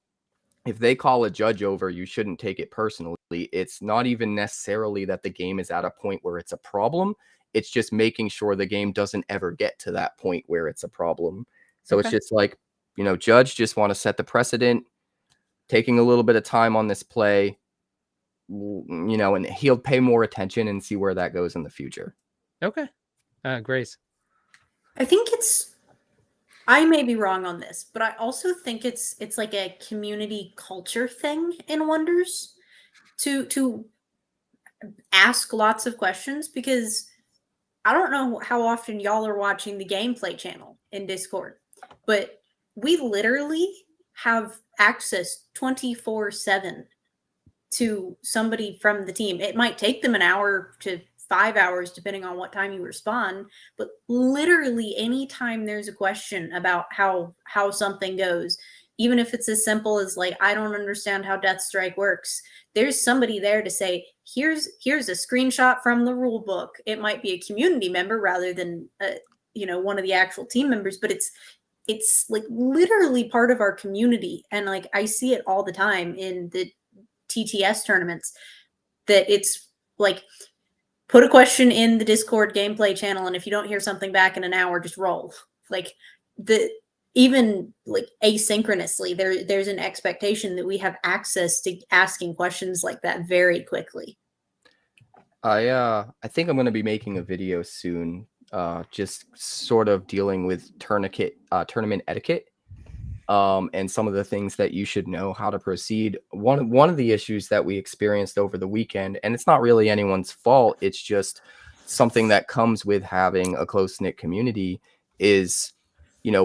if they call a judge over, you shouldn't take it personally. It's not even necessarily that the game is at a point where it's a problem. It's just making sure the game doesn't ever get to that point where it's a problem. So it's just like, judge just want to set the precedent, taking a little bit of time on this play, and he'll pay more attention and see where that goes in the future. Okay. Grace. I think I may be wrong on this, but I also think it's like a community culture thing in Wonders to ask lots of questions, because I don't know how often y'all are watching the gameplay channel in Discord, but we literally have access 24/7 to somebody from the team. It might take them an hour to 5 hours, depending on what time you respond, but literally anytime there's a question about how something goes, even if it's as simple as like, I don't understand how Death Strike works, there's somebody there to say, here's a screenshot from the rule book. It might be a community member rather than one of the actual team members, but it's like literally part of our community. And like, I see it all the time in the TTS tournaments, that it's like, put a question in the Discord gameplay channel, and if you don't hear something back in an hour, just roll. Like, even like asynchronously, there's an expectation that we have access to asking questions like that very quickly. I think I'm gonna be making a video soon, just sort of dealing with tournament etiquette, and some of the things that you should know how to proceed. One of the issues that we experienced over the weekend, and it's not really anyone's fault, it's just something that comes with having a close-knit community, is,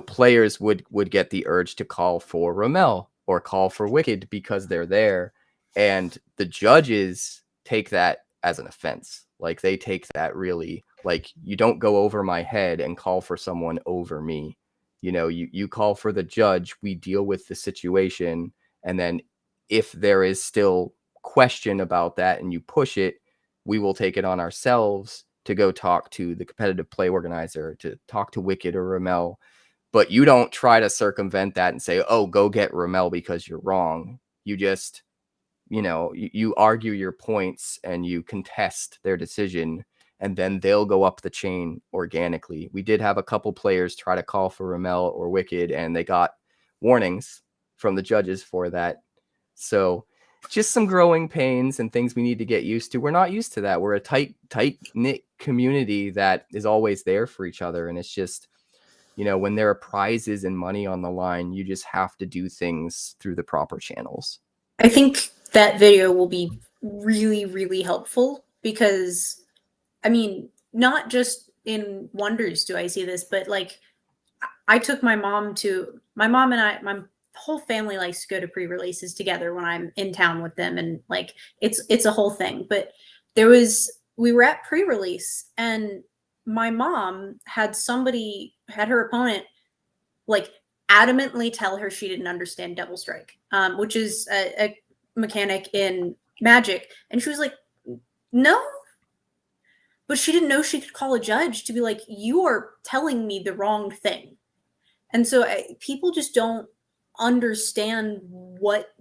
players would get the urge to call for Rommel or call for Wicked because they're there, and the judges take that as an offense. Like, they take that really, like, you don't go over my head and call for someone over me. You call for the judge, we deal with the situation, and then if there is still question about that and you push it, we will take it on ourselves to go talk to the competitive play organizer, to talk to Wicked or Rommel. But you don't try to circumvent that and say, oh, go get Rommel because you're wrong. You just, you argue your points and you contest their decision, and then they'll go up the chain organically. We did have a couple players try to call for Rommel or Wicked, and they got warnings from the judges for that. So just some growing pains and things we need to get used to. We're not used to that. We're a tight-knit community that is always there for each other. And it's just, when there are prizes and money on the line, you just have to do things through the proper channels. I think that video will be really, really helpful because, I mean, not just in Wonders do I see this, but like I took my mom and I, my whole family likes to go to pre-releases together when I'm in town with them. And like, it's a whole thing, but we were at pre-release and my mom had her opponent like adamantly tell her she didn't understand Double Strike, which is a mechanic in Magic. And she was like, no. But she didn't know she could call a judge to be like, you are telling me the wrong thing. And so people just don't understand what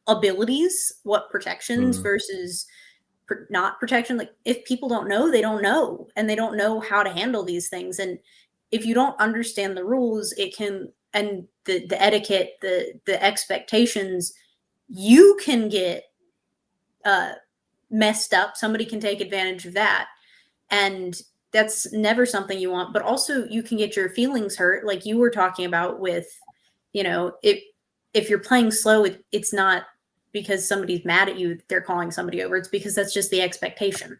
abilities, what protections versus not protection. Like if people don't know, they don't know, and they don't know how to handle these things. And if you don't understand the rules, it can, and the etiquette, the expectations, you can get messed up. Somebody can take advantage of that. And that's never something you want. But also you can get your feelings hurt. Like you were talking about with, if you're playing slow, it's not because somebody's mad at you, they're calling somebody over. It's because that's just the expectation.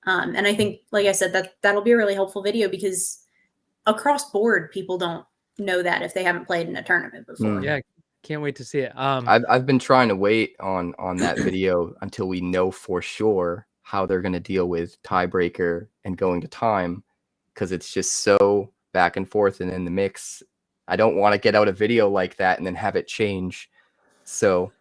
And I think, like I said, that'll be a really helpful video because across board, people don't know that if they haven't played in a tournament before. Yeah, can't wait to see it. I've been trying to wait on that video until we know for sure how they're going to deal with tiebreaker and going to time, because it's just so back and forth and in the mix. I don't want to get out a video like that and then have it change. So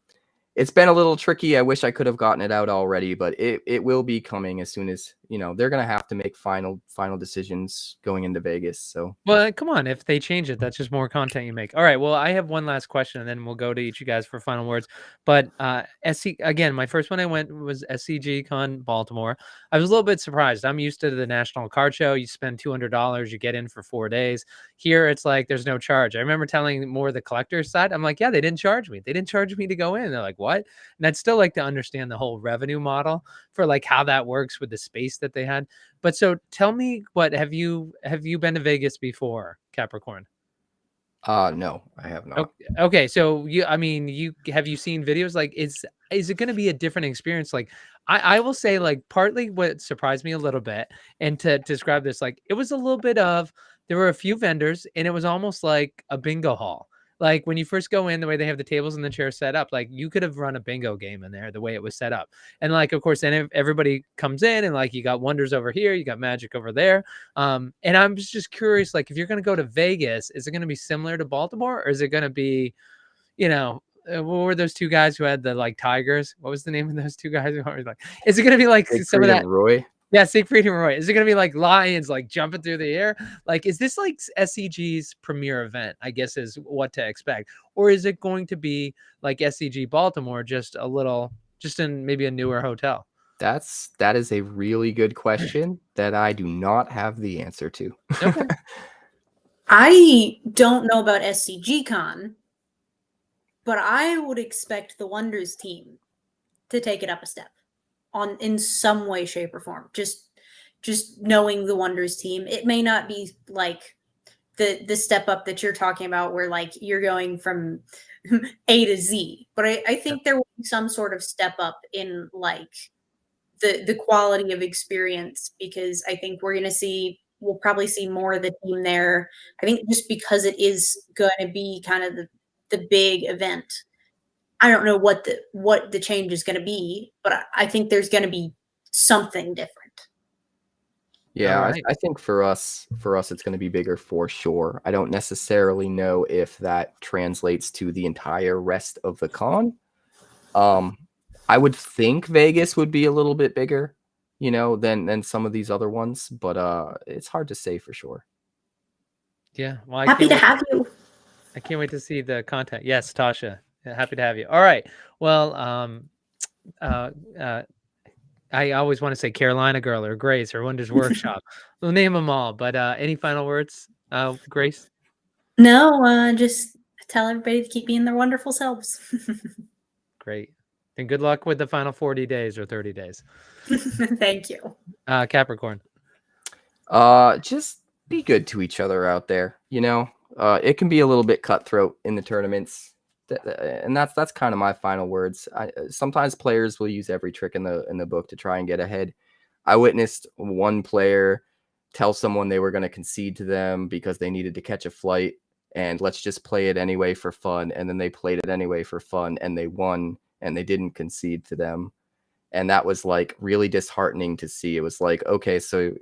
it's been a little tricky. I wish I could have gotten it out already, but it will be coming as soon as, they're going to have to make final decisions going into Vegas. So, well, come on, if they change it, that's just more content you make. All right, well, I have one last question and then we'll go to each of you guys for final words. But again, my first one I went was SCG Con Baltimore. I was a little bit surprised. I'm used to the National Card Show. You spend $200, you get in for 4 days. Here, it's like there's no charge. I remember telling more the collector's side. I'm like, yeah, they didn't charge me. They didn't charge me to go in. They're like, what? And I'd still like to understand the whole revenue model for like how that works with the space that they had. But so tell me, what have you been to Vegas before, Capricorn? No, I have not. Okay, so have you seen videos? Like, is it going to be a different experience? Like, I will say, like, partly what surprised me a little bit, and to describe this, like, it was a little bit of, there were a few vendors, and it was almost like a bingo hall. Like when you first go in, the way they have the tables and the chairs set up, like you could have run a bingo game in there, the way it was set up. And like, of course, then everybody comes in and like, you got Wonders over here, you got Magic over there. And I'm just curious, like, if you're going to go to Vegas, is it going to be similar to Baltimore, or is it going to be, what were those two guys who had the like tigers? What was the name of those two guys? Like, is it going to be like some of that? Roy? Yeah, Siegfried and Roy. Is it going to be like lions, like jumping through the air? Like, is this like SCG's premier event, I guess is what to expect? Or is it going to be like SCG Baltimore, just in maybe a newer hotel? That is a really good question that I do not have the answer to. Okay. I don't know about SCG Con, but I would expect the Wonders team to take it up a step in some way, shape, or form. Just knowing the Wonders team, it may not be like the step up that you're talking about, where like you're going from A to Z, but I think there will be some sort of step up in like the quality of experience, because I think we'll probably see more of the team there. I think just because it is going to be kind of the big event. I don't know what the change is going to be, but I think there's going to be something different. Yeah, All right. I think for us, it's going to be bigger for sure. I don't necessarily know if that translates to the entire rest of the con. I would think Vegas would be a little bit bigger, than some of these other ones, but it's hard to say for sure. Yeah. Well, Happy to have you. I can't wait to see the content. Yes, Tasha. Happy to have you. All right. Well, I always want to say Carolina Girl or Grace or Wonders Workshop. We'll name them all. But any final words, Grace? No, just tell everybody to keep being their wonderful selves. Great. And good luck with the final 40 days or 30 days. Thank you. Capricorn. Just be good to each other out there. It can be a little bit cutthroat in the tournaments, and that's kind of my final words. Sometimes players will use every trick in the book to try and get ahead. I witnessed one player tell someone they were going to concede to them because they needed to catch a flight, and let's just play it anyway for fun. And then they played it anyway for fun, and they won, and they didn't concede to them. And that was like really disheartening to see. It was like, okay, so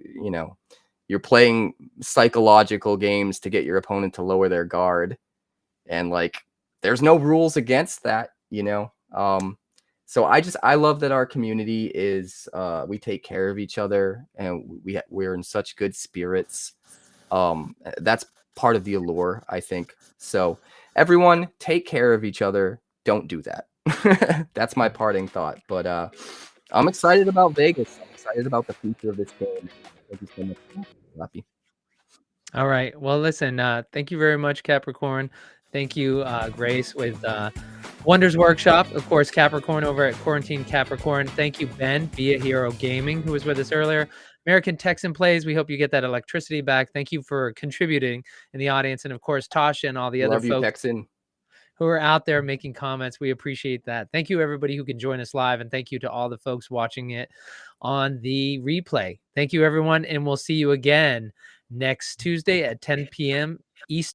you're playing psychological games to get your opponent to lower their guard, and like there's no rules against that. So I love that our community is we take care of each other, and we're in such good spirits. That's part of the allure, I think. So everyone, take care of each other. Don't do that. That's my parting thought. But I'm excited about Vegas. I'm excited about the future of this game. Thank you so much, Happy. All right. Well, listen, thank you very much, Capricorn. Thank you, Grace, with Wonders Workshop. Of course, Capricorn over at Quarantine Capricorn. Thank you, Ben, Be a Hero Gaming, who was with us earlier. American Texan Plays. We hope you get that electricity back. Thank you for contributing in the audience. And of course, Tasha and all the other folks Texan, who are out there making comments. We appreciate that. Thank you, everybody who can join us live. And thank you to all the folks watching it on the replay. Thank you, everyone. And we'll see you again next Tuesday at 10 p.m. Eastern.